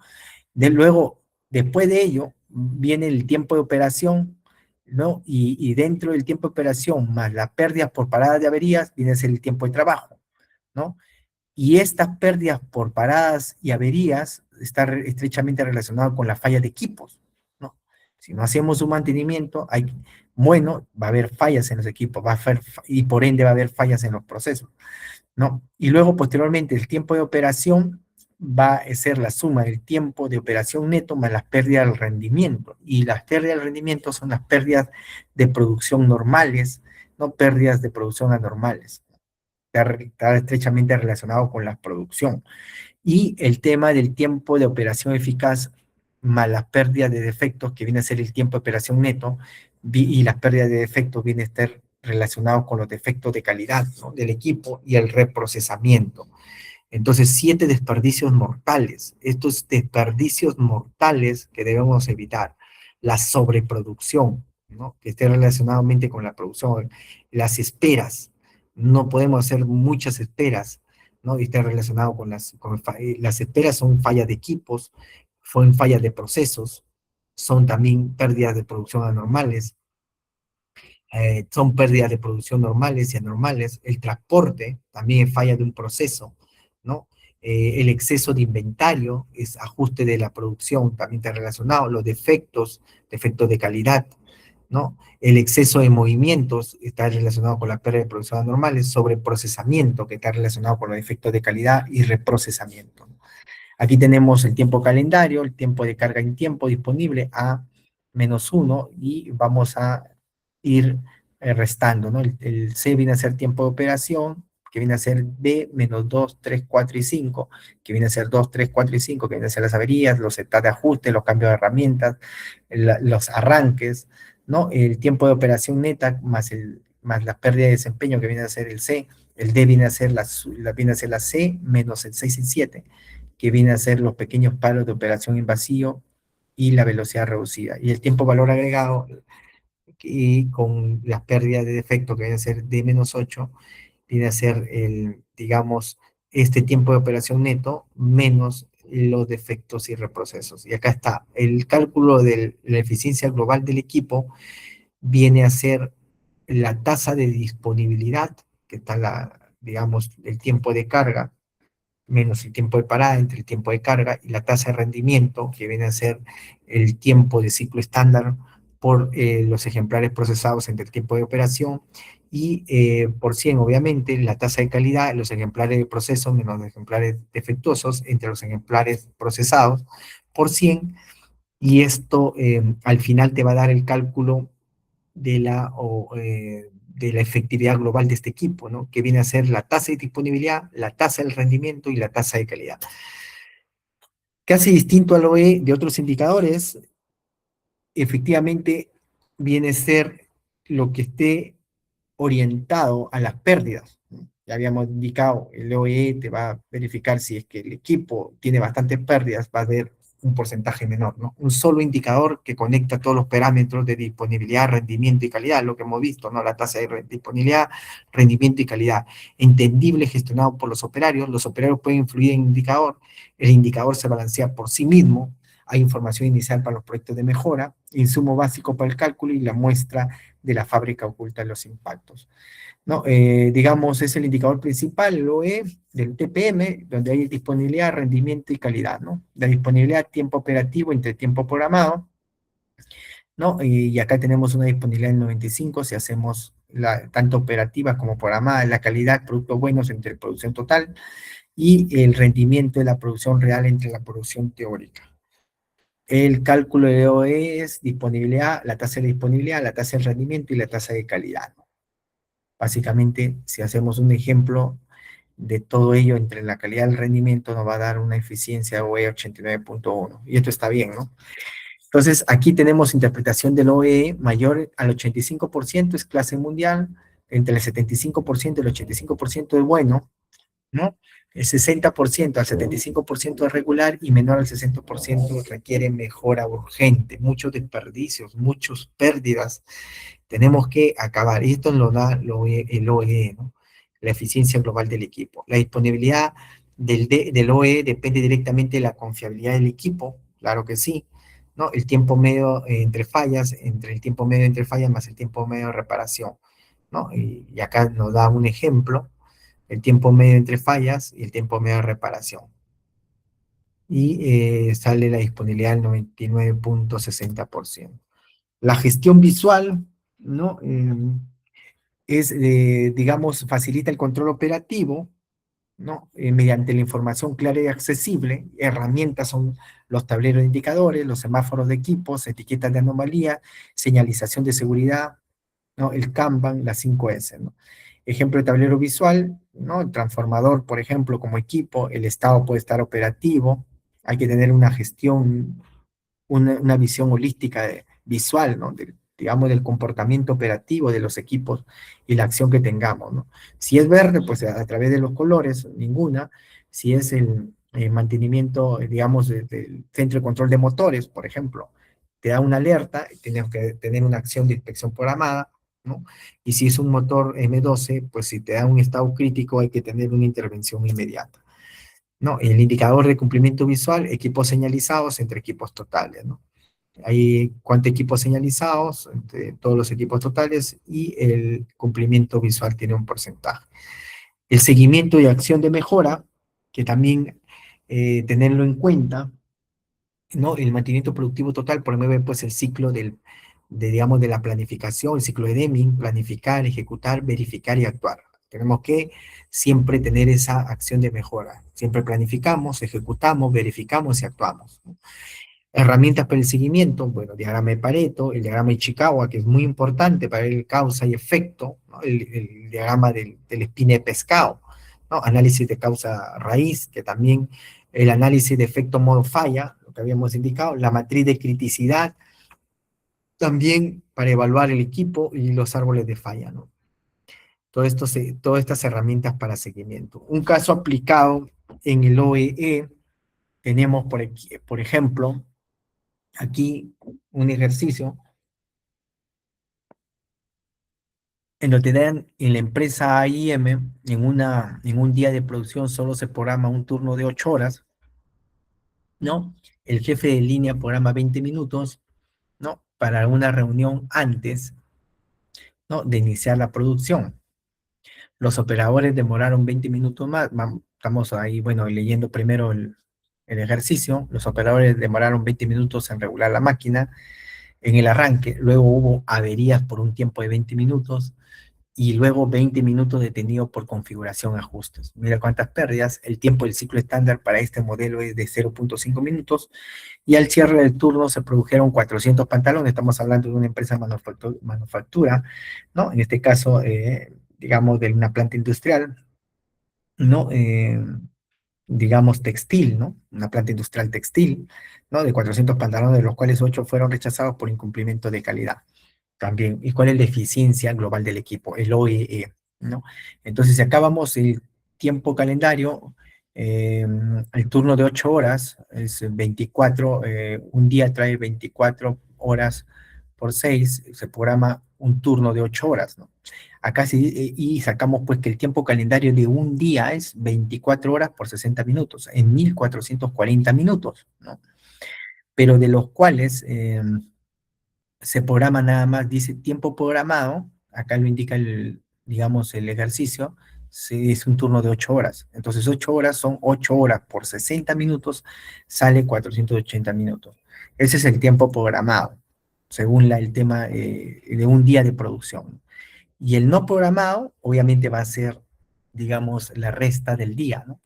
Luego, después de ello, viene el tiempo de operación, ¿no? Y dentro del tiempo de operación, más las pérdidas por paradas de averías, viene a ser el tiempo de trabajo, ¿no? Y estas pérdidas por paradas y averías están estrechamente relacionadas con las fallas de equipos, ¿no? Si no hacemos un mantenimiento, bueno, va a haber fallas en los equipos, y por ende va a haber fallas en los procesos, ¿no? Y luego, posteriormente, el tiempo de operación va a ser la suma del tiempo de operación neto más las pérdidas del rendimiento. Y las pérdidas del rendimiento son las pérdidas de producción normales, no pérdidas de producción anormales. Está estrechamente relacionado con la producción. Y el tema del tiempo de operación eficaz más las pérdidas de defectos, que viene a ser el tiempo de operación neto, y las pérdidas de defectos viene a estar relacionado con los defectos de calidad, ¿no?, del equipo y el reprocesamiento. Entonces, 7 desperdicios mortales. Estos desperdicios mortales que debemos evitar. La sobreproducción, ¿no?, que esté relacionadamente con la producción. Las esperas. No podemos hacer muchas esperas, ¿no? Y está relacionado con las esperas son fallas de equipos, son fallas de procesos, son también pérdidas de producción anormales, son pérdidas de producción normales y anormales. El transporte también es falla de un proceso, ¿no? El exceso de inventario es ajuste de la producción, también está relacionado. Los defectos, defectos de calidad, ¿no? El exceso de movimientos está relacionado con la pérdida de producción anormales. Sobreprocesamiento, que está relacionado con los defectos de calidad y reprocesamiento, ¿no? Aquí tenemos el tiempo calendario, el tiempo de carga en tiempo disponible a -1 y vamos a ir restando, ¿no? El C viene a ser tiempo de operación, que viene a ser B menos 2, 3, 4 y 5, que viene a ser 2, 3, 4 y 5, que viene a ser las averías, los estados de ajuste, los cambios de herramientas, los arranques, ¿no? El tiempo de operación neta más la pérdida de desempeño, que viene a ser el C. El D viene a ser viene a ser la C menos el 6 y 7, que viene a ser los pequeños palos de operación en vacío y la velocidad reducida. Y el tiempo valor agregado, y con las pérdidas de defecto, que viene a ser D-8, viene a ser digamos, este tiempo de operación neto menos los defectos y reprocesos. Y acá está, el cálculo de la eficiencia global del equipo viene a ser la tasa de disponibilidad, que está digamos, el tiempo de carga, menos el tiempo de parada entre el tiempo de carga y la tasa de rendimiento, que viene a ser el tiempo de ciclo estándar por los ejemplares procesados entre el tiempo de operación, y por 100, obviamente, la tasa de calidad, los ejemplares de proceso menos los ejemplares defectuosos entre los ejemplares procesados por 100, y esto al final te va a dar el cálculo de la efectividad global de este equipo, ¿no?, que viene a ser la tasa de disponibilidad, la tasa del rendimiento y la tasa de calidad. Casi distinto al OE de otros indicadores, efectivamente viene a ser lo que esté orientado a las pérdidas. Ya habíamos indicado, el OE te va a verificar si es que el equipo tiene bastantes pérdidas, va a haber un porcentaje menor, ¿no? Un solo indicador que conecta todos los parámetros de disponibilidad, rendimiento y calidad, lo que hemos visto, ¿no? La tasa de disponibilidad, rendimiento y calidad. Entendible, gestionado por los operarios pueden influir en el indicador se balancea por sí mismo, hay información inicial para los proyectos de mejora, insumo básico para el cálculo y la muestra de la fábrica oculta los impactos, ¿no? Digamos, es el indicador principal, el OE, del TPM, donde hay disponibilidad, rendimiento y calidad, ¿no? La disponibilidad, tiempo operativo entre tiempo programado, ¿no? Y acá tenemos una disponibilidad del 95 si hacemos tanto operativa como programada, la calidad, productos buenos entre producción total, y el rendimiento de la producción real entre la producción teórica. El cálculo de OE es disponibilidad, la tasa de disponibilidad, la tasa de rendimiento y la tasa de calidad, ¿no? Básicamente, si hacemos un ejemplo de todo ello entre la calidad y el rendimiento, nos va a dar una eficiencia OE 89.1. Y esto está bien, ¿no? Entonces, aquí tenemos interpretación del OE mayor al 85% es clase mundial, entre el 75% y el 85% es bueno, ¿no? El 60% al 75% es regular y menor al 60% requiere mejora urgente, muchos desperdicios, muchas pérdidas. Tenemos que acabar, y esto lo da el OE, ¿no? La eficiencia global del equipo. La disponibilidad del OE depende directamente de la confiabilidad del equipo, claro que sí, ¿no? El tiempo medio entre fallas, entre el tiempo medio entre fallas más el tiempo medio de reparación, ¿no? Y acá nos da un ejemplo, el tiempo medio entre fallas y el tiempo medio de reparación. Y sale la disponibilidad del 99.60%. La gestión visual, ¿no? Digamos, facilita el control operativo, ¿no? Mediante la información clara y accesible, herramientas son los tableros de indicadores, los semáforos de equipos, etiquetas de anomalía, señalización de seguridad, ¿no? El Kanban, las 5S, ¿no? Ejemplo de tablero visual, ¿no? El transformador, por ejemplo, como equipo, el estado puede estar operativo, hay que tener una gestión, una visión holística visual, ¿no? Digamos, del comportamiento operativo de los equipos y la acción que tengamos, ¿no? Si es verde, pues a través de los colores, ninguna. Si es el mantenimiento, digamos, del centro de control de motores, por ejemplo, te da una alerta, tienes que tener una acción de inspección programada, ¿no? Y si es un motor M12, pues si te da un estado crítico hay que tener una intervención inmediata. ¿No? El indicador de cumplimiento visual, equipos señalizados entre equipos totales, ¿no? Hay cuántos equipos señalizados entre todos los equipos totales y el cumplimiento visual tiene un porcentaje. El seguimiento y acción de mejora, que también tenerlo en cuenta, ¿no? El mantenimiento productivo total promueve pues el ciclo digamos, de la planificación, el ciclo de Deming, planificar, ejecutar, verificar y actuar. Tenemos que siempre tener esa acción de mejora. Siempre planificamos, ejecutamos, verificamos y actuamos, ¿no? Herramientas para el seguimiento, bueno, diagrama de Pareto, el diagrama de Ichikawa, que es muy importante para el causa y efecto, ¿no? El diagrama del espina de pescado, ¿no? Análisis de causa raíz, que también el análisis de efecto modo falla, lo que habíamos indicado, la matriz de criticidad, también para evaluar el equipo y los árboles de falla, ¿no? Todas estas herramientas para seguimiento. Un caso aplicado en el OEE, tenemos por ejemplo, aquí un ejercicio en donde dan en la empresa AIM, en un día de producción solo se programa un turno de 8 horas, ¿no? El jefe de línea programa 20 minutos, ¿no? Para una reunión antes, ¿no? De iniciar la producción. Los operadores demoraron 20 minutos más. Estamos ahí, bueno, leyendo primero el ejercicio. Los operadores demoraron 20 minutos en regular la máquina en el arranque. Luego hubo averías por un tiempo de 20 minutos y luego 20 minutos detenido por configuración ajustes. Mira cuántas pérdidas. El tiempo del ciclo estándar para este modelo es de 0.5 minutos y al cierre del turno se produjeron 400 pantalones. Estamos hablando de una empresa de manufactura, ¿no? En este caso, digamos, de una planta industrial, ¿no? Digamos, textil, ¿no? Una planta industrial textil, ¿no? De 400 pantalones, de los cuales 8 fueron rechazados por incumplimiento de calidad también. ¿Y cuál es la eficiencia global del equipo? El OEE, ¿no? Entonces, si acabamos el tiempo calendario, el turno de 8 horas es 24, un día trae 24 horas por 6, se programa un turno de 8 horas, ¿no? Acá sí, y sacamos pues que el tiempo calendario de un día es 24 horas por 60 minutos, en 1440 minutos, ¿no? Pero de los cuales se programa nada más, dice tiempo programado, acá lo indica digamos, el ejercicio, es un turno de 8 horas. Entonces 8 horas son 8 horas por 60 minutos, sale 480 minutos. Ese es el tiempo programado, según el tema de un día de producción. Y el no programado, obviamente va a ser, digamos, la resta del día, ¿no?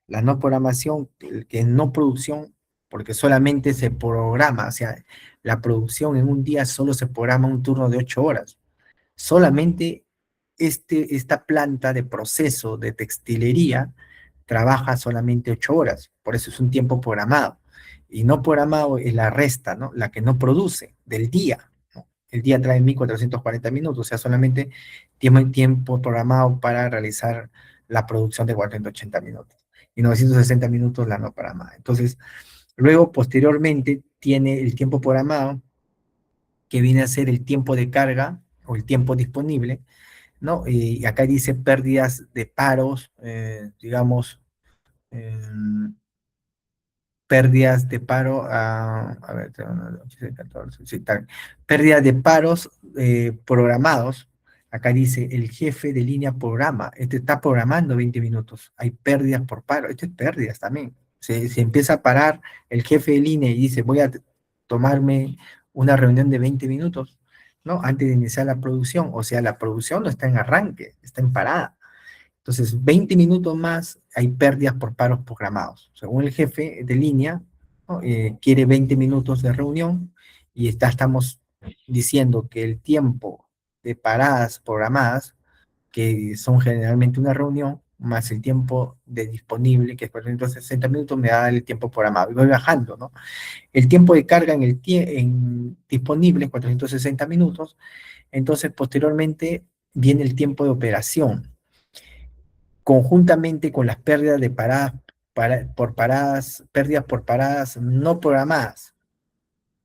La no programación, que es no producción, porque solamente se programa, o sea, la producción en un día solo se programa un turno de 8 horas. Solamente esta planta de proceso de textilería trabaja solamente 8 horas, por eso es un tiempo programado. Y no programado es la resta, ¿no? La que no produce del día, ¿no? El día trae 1440 minutos, o sea, solamente tiene tiempo programado para realizar la producción de 480 minutos. Y 960 minutos la no programada. Entonces, luego, posteriormente, tiene el tiempo programado, que viene a ser el tiempo de carga o el tiempo disponible, ¿no? Y acá dice pérdidas de paros, digamos, eh, pérdidas de paro, a ver, 14, sí, pérdidas de paros programados. Acá dice el jefe de línea programa, este está programando 20 minutos, hay pérdidas por paro, esto es pérdidas también. Se empieza a parar el jefe de línea y dice voy a tomarme una reunión de 20 minutos, ¿no? Antes de iniciar la producción, o sea, la producción no está en arranque, está en parada. Entonces, 20 minutos más hay pérdidas por paros programados. Según el jefe de línea, ¿no? Quiere 20 minutos de reunión y estamos diciendo que el tiempo de paradas programadas, que son generalmente una reunión, más el tiempo de disponible, que es 460 minutos, me da el tiempo programado. Y voy bajando, ¿no? El tiempo de carga en disponible es 460 minutos, entonces posteriormente viene el tiempo de operación conjuntamente con las pérdidas de paradas, por paradas, pérdidas por paradas no programadas,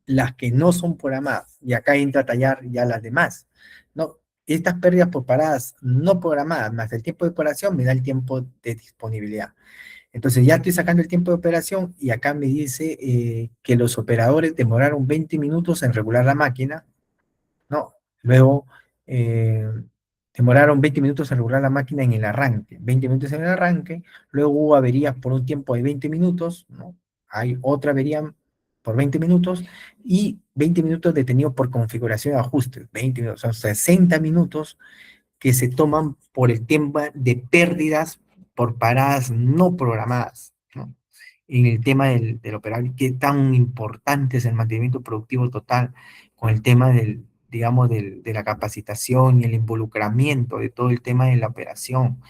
las que no son programadas, y acá entra a tallar ya las demás, ¿no? Estas pérdidas por paradas no programadas, más el tiempo de operación, me da el tiempo de disponibilidad. Entonces ya estoy sacando el tiempo de operación y acá me dice que los operadores demoraron 20 minutos en regular la máquina, ¿no? Luego, eh, demoraron 20 minutos en regular la máquina en el arranque, 20 minutos en el arranque, luego hubo averías por un tiempo de 20 minutos, ¿no? Hay otra avería por 20 minutos y 20 minutos detenido por configuración y ajustes, 20 minutos, son 60 minutos que se toman por el tema de pérdidas por paradas no programadas, ¿no? En el tema del operable, qué tan importante es el mantenimiento productivo total con el tema digamos, de la capacitación y el involucramiento de todo el tema de la operación,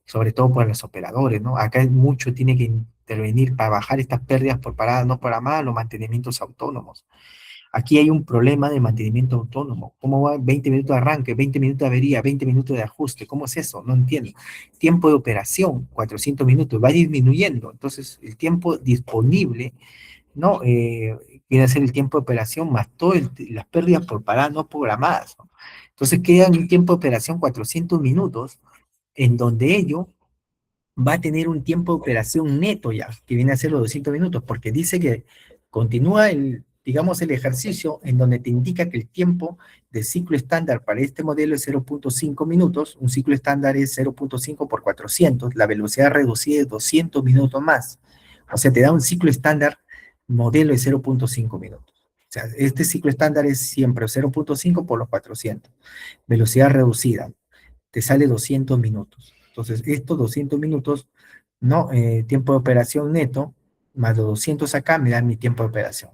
sobre todo por los operadores, ¿no? Acá mucho tiene que intervenir para bajar estas pérdidas por paradas no programadas, los mantenimientos autónomos. Aquí hay un problema de mantenimiento autónomo. ¿Cómo va 20 minutos de arranque, 20 minutos de avería, 20 minutos de ajuste? ¿Cómo es eso? No entiendo. Tiempo de operación, 400 minutos, va disminuyendo. Entonces, el tiempo disponible, ¿no? Viene a ser el tiempo de operación más todas las pérdidas por paradas no programadas, ¿no? Entonces, queda un tiempo de operación 400 minutos, en donde ello va a tener un tiempo de operación neto ya, que viene a ser los 200 minutos, porque dice que continúa digamos, el ejercicio en donde te indica que el tiempo de ciclo estándar para este modelo es 0.5 minutos, un ciclo estándar es 0.5 por 400, la velocidad reducida es 200 minutos más. O sea, te da un ciclo estándar modelo de 0.5 minutos. O sea, este ciclo estándar es siempre 0.5 por los 400. Velocidad reducida te sale 200 minutos. Entonces, estos 200 minutos, ¿no? Tiempo de operación neto, más los 200 acá, me dan mi tiempo de operación.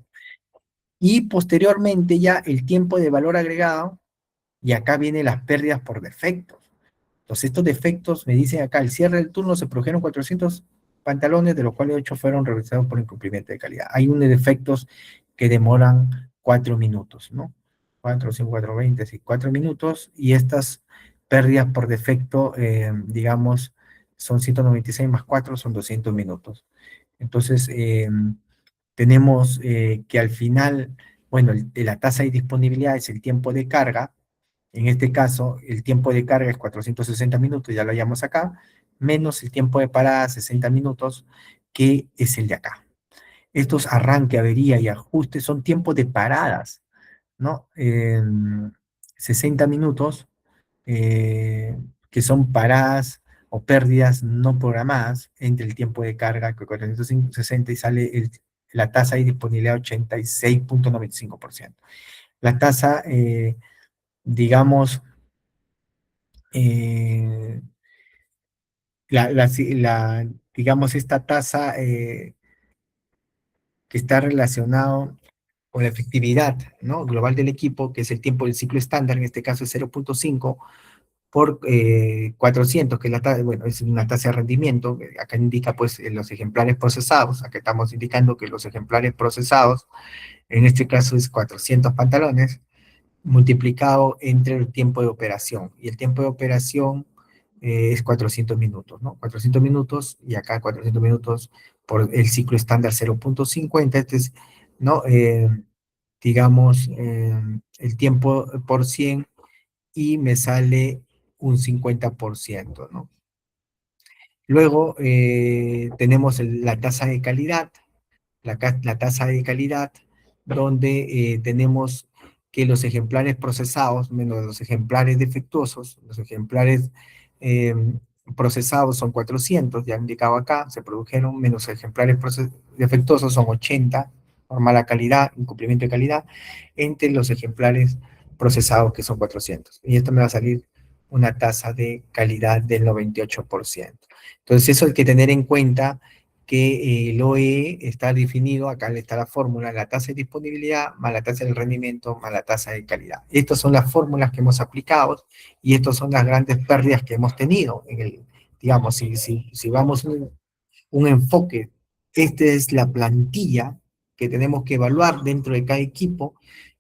Y posteriormente ya el tiempo de valor agregado, y acá vienen las pérdidas por defectos. Entonces, estos defectos me dicen acá, el cierre del turno se produjeron 400 pantalones, de los cuales 8 fueron revisados por incumplimiento de calidad. Hay unos defectos que demoran 4 minutos, ¿no? 4, 5, 4, 20, sí, 4 minutos, y estas pérdidas por defecto, digamos, son 196 más 4, son 200 minutos. Entonces, tenemos que al final, bueno, la tasa de disponibilidad es el tiempo de carga. En este caso, el tiempo de carga es 460 minutos, ya lo hallamos acá, menos el tiempo de parada, 60 minutos, que es el de acá. Estos arranque, avería y ajuste son tiempos de paradas, ¿no? 60 minutos, que son paradas o pérdidas no programadas entre el tiempo de carga, que 460, y sale la tasa de disponibilidad 86.95%. La tasa, digamos, eh, digamos, esta tasa que está relacionado con la efectividad, ¿no? Global del equipo, que es el tiempo del ciclo estándar, en este caso es 0.5 por 400, que es bueno, es una tasa de rendimiento. Acá indica pues los ejemplares procesados. Acá estamos indicando que los ejemplares procesados, en este caso es 400 pantalones, multiplicado entre el tiempo de operación. Y el tiempo de operación es 400 minutos, ¿no? 400 minutos, y acá 400 minutos por el ciclo estándar 0.50. Este es, ¿no? Digamos, el tiempo por 100, y me sale un 50%, ¿no? Luego tenemos la tasa de calidad, la tasa de calidad, donde tenemos que los ejemplares procesados menos los ejemplares defectuosos, los ejemplares eh, procesados son 400, ya indicado acá, se produjeron, menos ejemplares defectuosos son 80, por mala calidad, incumplimiento de calidad, entre los ejemplares procesados que son 400. Y esto me va a salir una tasa de calidad del 98%. Entonces eso hay que tener en cuenta que el OE está definido, acá está la fórmula, la tasa de disponibilidad más la tasa de rendimiento más la tasa de calidad. Estas son las fórmulas que hemos aplicado y estas son las grandes pérdidas que hemos tenido. Digamos, si vamos un enfoque, esta es la plantilla que tenemos que evaluar dentro de cada equipo,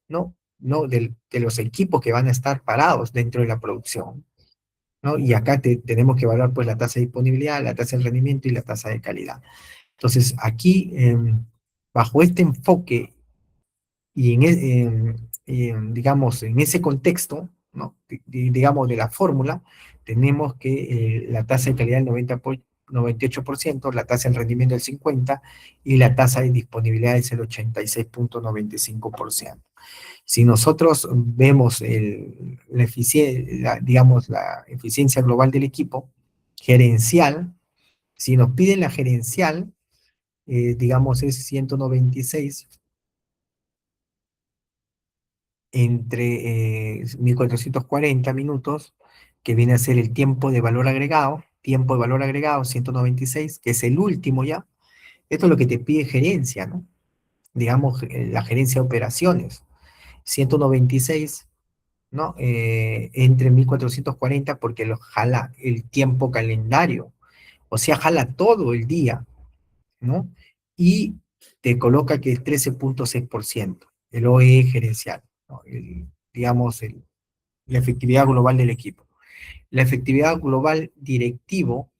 ¿no? ¿No? De los equipos que van a estar parados dentro de la producción, ¿no? Y acá tenemos que evaluar pues la tasa de disponibilidad, la tasa de rendimiento y la tasa de calidad. Entonces, aquí, bajo este enfoque y digamos, en ese contexto, ¿no? Digamos, de la fórmula, tenemos que la tasa de calidad del 98%, la tasa de rendimiento del 50% y la tasa de disponibilidad es el 86,95%. Si nosotros vemos digamos, la eficiencia global del equipo, gerencial, si nos piden la gerencial, digamos, es 196 entre 1440 minutos, que viene a ser el tiempo de valor agregado 196, que es el último ya. Esto es lo que te pide gerencia, ¿no? Digamos, la gerencia de operaciones. 196, ¿no? Entre 1440 porque lo jala el tiempo calendario, o sea, jala todo el día, ¿no? Y te coloca que es 13,6%, el OE gerencial, ¿no? Digamos, la efectividad global del equipo. La efectividad global directivo,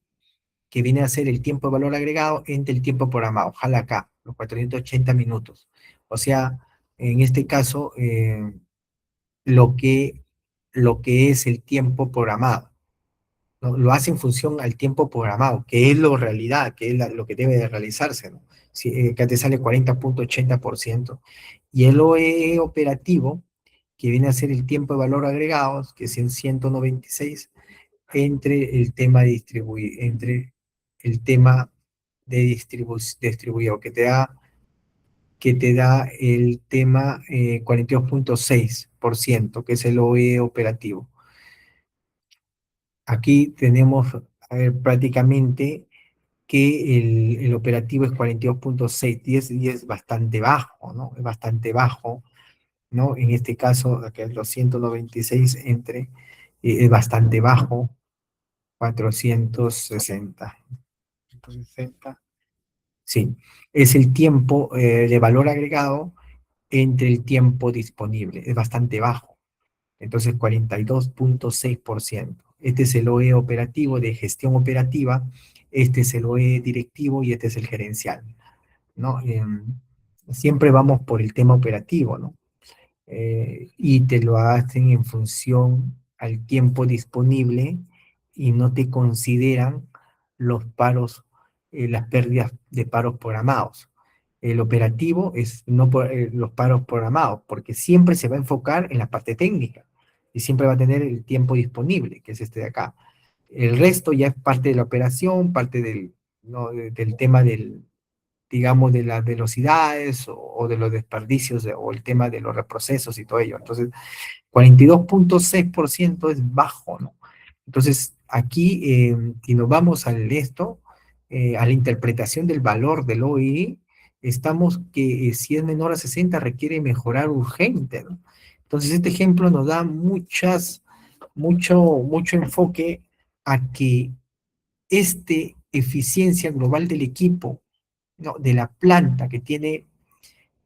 que viene a ser el tiempo de valor agregado entre el tiempo programado, jala acá, los 480 minutos. O sea, en este caso, lo que, lo que es el tiempo programado, ¿no? Lo hace en función al tiempo programado, que es la realidad, que es lo que debe de realizarse, ¿no? Si, acá te sale 40,80%. Y el OE operativo, que viene a ser el tiempo de valor agregado, que es en 196, entre el tema de distribuido, que te da el tema 42,6%, que es el OE operativo. Aquí tenemos prácticamente que el operativo es 42,6 y es bastante bajo, ¿no? Es bastante bajo, ¿no? En este caso, acá es los 196 es bastante bajo, 460. 160. Sí, es el tiempo de valor agregado entre el tiempo disponible, es bastante bajo. Entonces, 42,6%. Este es el OE operativo de gestión operativa, este es el OE directivo y este es el gerencial, ¿no? Siempre vamos por el tema operativo, ¿no? Y te lo hacen en función al tiempo disponible y no te consideran los paros, las pérdidas de paros programados. El operativo es no los paros programados, porque siempre se va a enfocar en la parte técnica y siempre va a tener el tiempo disponible, que es este de acá. El resto ya es parte de la operación, parte ¿no? Del tema digamos, de las velocidades o de los desperdicios o el tema de los reprocesos y todo ello. Entonces, 42,6% es bajo, ¿no? Entonces, aquí, si nos vamos al esto, a la interpretación del valor del OI, estamos que si es menor a 60 requiere mejorar urgente, ¿no? Entonces, este ejemplo nos da mucho enfoque a que eficiencia global del equipo, ¿no? De la planta que tiene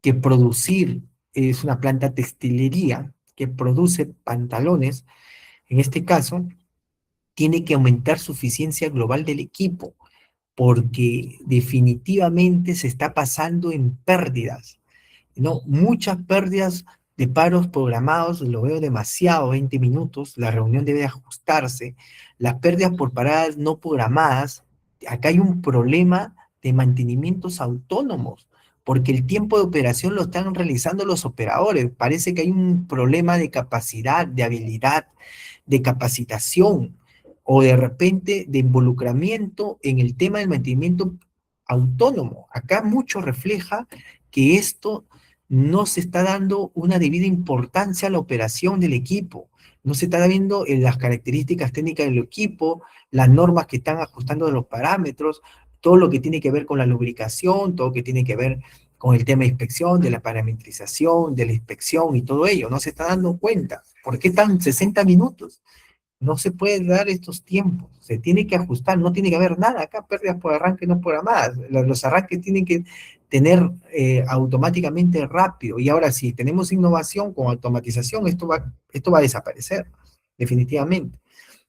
que producir, es una planta textilería que produce pantalones, en este caso, tiene que aumentar su eficiencia global del equipo, porque definitivamente se está pasando en pérdidas, ¿no? Muchas pérdidas de paros programados, lo veo demasiado, 20 minutos, la reunión debe ajustarse, las pérdidas por paradas no programadas, acá hay un problema de mantenimientos autónomos, porque el tiempo de operación lo están realizando los operadores, parece que hay un problema de capacidad, de habilidad, de capacitación, o de repente de involucramiento en el tema del mantenimiento autónomo. Acá mucho refleja que esto no se está dando una debida importancia a la operación del equipo. No se está viendo las características técnicas del equipo, las normas que están ajustando de los parámetros, todo lo que tiene que ver con la lubricación, todo lo que tiene que ver con el tema de inspección, de la parametrización, de la inspección y todo ello. No se está dando cuenta. ¿Por qué están 60 minutos? No se puede dar estos tiempos, se tiene que ajustar, no tiene que haber nada acá, pérdidas por arranque no programadas. Los arranques tienen que tener automáticamente rápido. Y ahora si tenemos innovación con automatización, esto va a desaparecer, definitivamente.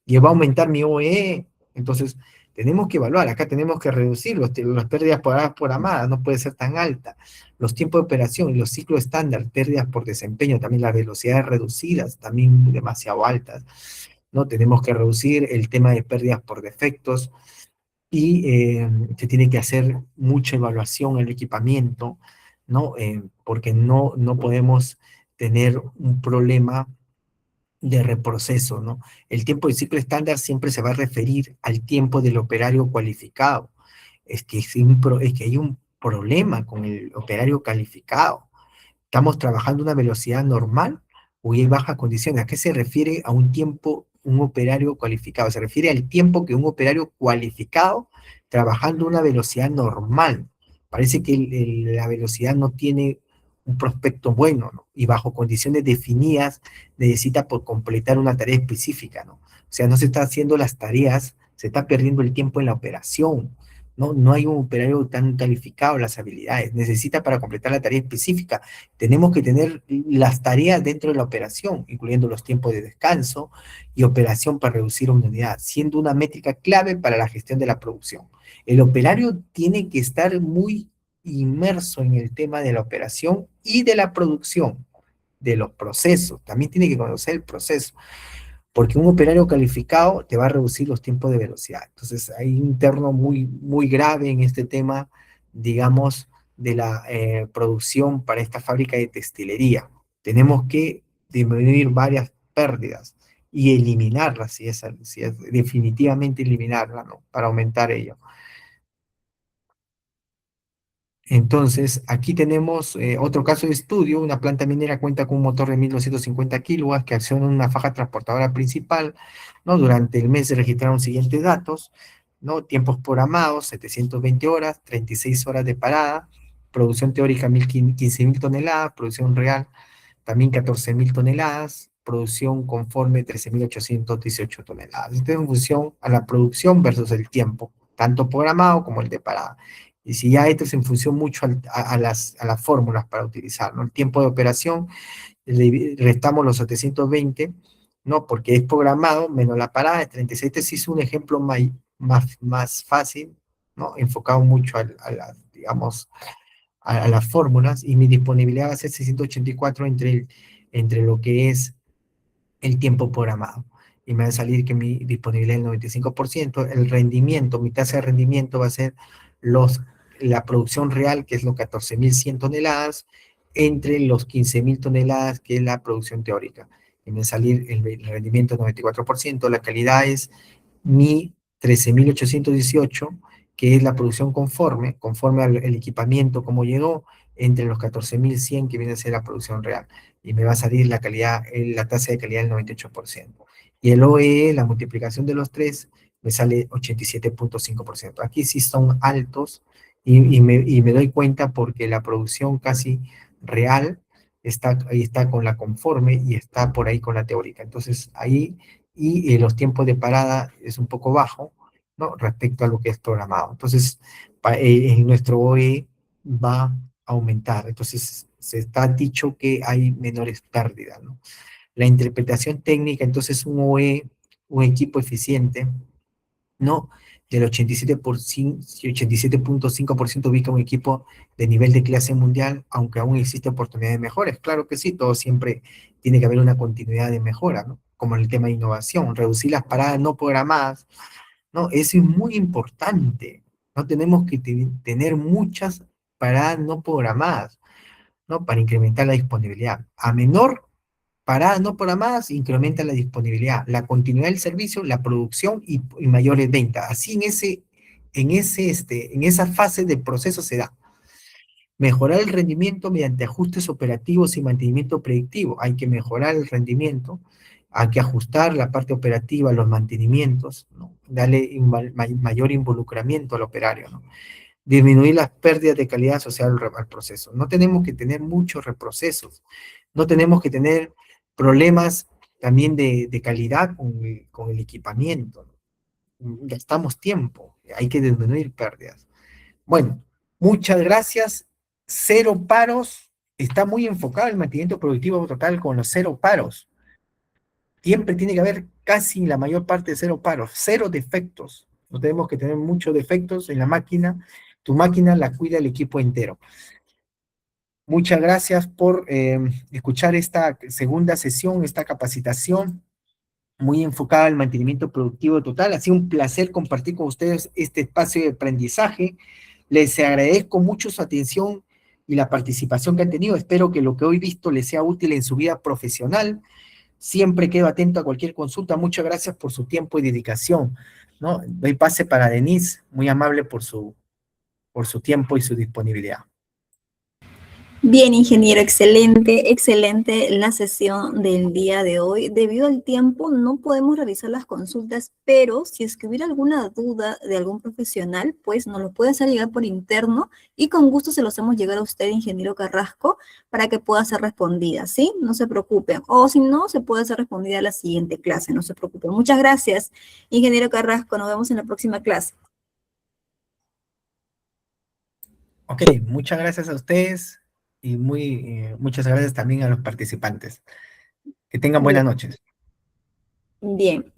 Y va a aumentar mi OE. Entonces, tenemos que evaluar, acá tenemos que reducir las pérdidas por horas programadas, no puede ser tan alta. Los tiempos de operación y los ciclos estándar, pérdidas por desempeño, también las velocidades reducidas, también demasiado altas. ¿No? Tenemos que reducir el tema de pérdidas por defectos y se tiene que hacer mucha evaluación en el equipamiento, ¿no? Porque no podemos tener un problema de reproceso, ¿no? El tiempo de ciclo estándar siempre se va a referir al tiempo del operario cualificado. Es que hay un problema con el operario calificado. ¿Estamos trabajando a una velocidad normal o hay bajas condiciones? ¿A qué se refiere a un tiempo, un operario cualificado? Se refiere al tiempo que un operario cualificado trabajando a una velocidad normal. Parece que la velocidad no tiene un prospecto bueno, ¿no? Y bajo condiciones definidas necesita por completar una tarea específica, ¿no? O sea, no se está haciendo las tareas, se está perdiendo el tiempo en la operación. No hay un operario tan calificado, las habilidades. Necesita para completar la tarea específica. Tenemos que tener las tareas dentro de la operación, incluyendo los tiempos de descanso y operación para reducir una unidad, siendo una métrica clave para la gestión de la producción. El operario tiene que estar muy inmerso en el tema de la operación y de la producción, de los procesos. También tiene que conocer el proceso porque un operario calificado te va a reducir los tiempos de velocidad. Entonces, hay un terno muy grave en este tema, digamos, de la producción para esta fábrica de textilería. Tenemos que disminuir varias pérdidas y eliminarlas, si es definitivamente eliminarlas, ¿no? Para aumentar ello. Entonces, aquí tenemos otro caso de estudio. Una planta minera cuenta con un motor de 1250 kilowatts que acciona en una faja transportadora principal, ¿no? Durante el mes se registraron los siguientes datos, ¿no? Tiempos programados, 720 horas, 36 horas de parada, producción teórica 15.000 toneladas, producción real también 14.000 toneladas, producción conforme 13.818 toneladas. Esto es en función a la producción versus el tiempo, tanto programado como el de parada. Y si ya esto es en función mucho a las fórmulas para utilizar, ¿no? El tiempo de operación, restamos los 720, ¿no? Porque es programado, menos la parada, es 36. Este sí es un ejemplo más fácil, ¿no? Enfocado mucho digamos, a las fórmulas y mi disponibilidad va a ser 684 entre lo que es el tiempo programado. Y me va a salir que mi disponibilidad es el 95%, el rendimiento, mi tasa de rendimiento va a ser los, la producción real, que es los 14.100 toneladas, entre los 15.000 toneladas, que es la producción teórica. Y me va a salir el rendimiento 94%, la calidad es mi 13.818, que es la producción conforme al el equipamiento, como llegó, entre los 14.100 que viene a ser la producción real. Y me va a salir la calidad, la tasa de calidad del 98%. Y el OEE, la multiplicación de los tres, me sale 87.5%. Aquí sí son altos y me doy cuenta porque la producción casi real ahí está con la conforme y está por ahí con la teórica. Entonces ahí y los tiempos de parada es un poco bajo, ¿no? Respecto a lo que es programado. Entonces, en nuestro OE va a aumentar. Entonces, se está dicho que hay menores pérdidas, ¿no? La interpretación técnica, entonces, un OE, un equipo eficiente, ¿no? Del 87.5% ubica un equipo de nivel de clase mundial, aunque aún existe oportunidad de mejores. Claro que sí, todo siempre tiene que haber una continuidad de mejora, ¿no? Como en el tema de innovación, reducir las paradas no programadas, ¿no? Eso es muy importante. No tenemos que tener muchas paradas no programadas, ¿no? Para incrementar la disponibilidad. A menor parada no programadas, incrementa la disponibilidad, la continuidad del servicio, la producción y mayores ventas. Así en esa fase del proceso se da. Mejorar el rendimiento mediante ajustes operativos y mantenimiento predictivo. Hay que mejorar el rendimiento Hay que ajustar la parte operativa, los mantenimientos, ¿no? Darle mayor involucramiento al operario, ¿no? Disminuir las pérdidas de calidad asociadas al proceso. No tenemos que tener muchos reprocesos, no tenemos que tener problemas también de calidad con el equipamiento, ¿no? Gastamos tiempo, hay que disminuir pérdidas. Bueno, muchas gracias. Cero paros, está muy enfocado el mantenimiento productivo total con los cero paros. Siempre tiene que haber casi la mayor parte de cero paros, cero defectos. No tenemos que tener muchos defectos en la máquina. Tu máquina la cuida el equipo entero. Muchas gracias por escuchar esta segunda sesión, esta capacitación muy enfocada al mantenimiento productivo total. Ha sido un placer compartir con ustedes este espacio de aprendizaje. Les agradezco mucho su atención y la participación que han tenido. Espero que lo que hoy visto les sea útil en su vida profesional. Siempre quedo atento a cualquier consulta. Muchas gracias por su tiempo y dedicación, ¿no? Doy pase para Denise, muy amable por su tiempo y su disponibilidad. Bien, ingeniero, excelente, excelente la sesión del día de hoy. Debido al tiempo, no podemos realizar las consultas, pero si es que hubiera alguna duda de algún profesional, pues nos lo puede hacer llegar por interno y con gusto se lo hacemos llegar a usted, ingeniero Carrasco, para que pueda ser respondida, ¿sí? No se preocupen. O si no, se puede ser respondida a la siguiente clase, no se preocupen. Muchas gracias, ingeniero Carrasco. Nos vemos en la próxima clase. Ok, muchas gracias a ustedes y muchas gracias también a los participantes. Que tengan buenas Bien. noches. Bien.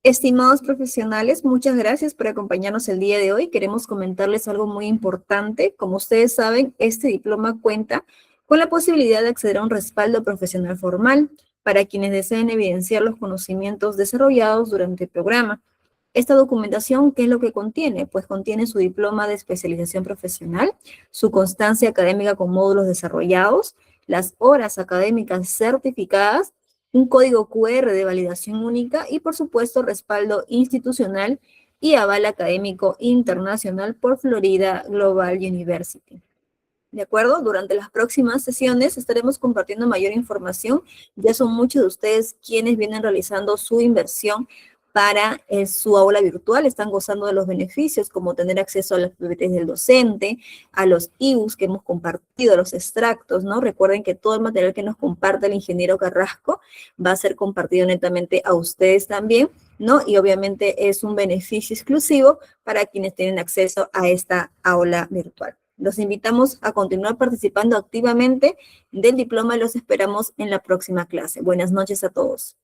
Estimados profesionales, muchas gracias por acompañarnos el día de hoy. Queremos comentarles algo muy importante. Como ustedes saben, este diploma cuenta con la posibilidad de acceder a un respaldo profesional formal para quienes deseen evidenciar los conocimientos desarrollados durante el programa. Esta documentación, ¿qué es lo que contiene? Pues contiene su diploma de especialización profesional, su constancia académica con módulos desarrollados, las horas académicas certificadas, un código QR de validación única y, por supuesto, respaldo institucional y aval académico internacional por Florida Global University. ¿De acuerdo? Durante las próximas sesiones estaremos compartiendo mayor información. Ya son muchos de ustedes quienes vienen realizando su inversión para su aula virtual, están gozando de los beneficios como tener acceso a las PPTs del docente, a los ebooks que hemos compartido, a los extractos, ¿no? Recuerden que todo el material que nos comparte el ingeniero Carrasco va a ser compartido netamente a ustedes también, ¿no? Y obviamente es un beneficio exclusivo para quienes tienen acceso a esta aula virtual. Los invitamos a continuar participando activamente del diploma y los esperamos en la próxima clase. Buenas noches a todos.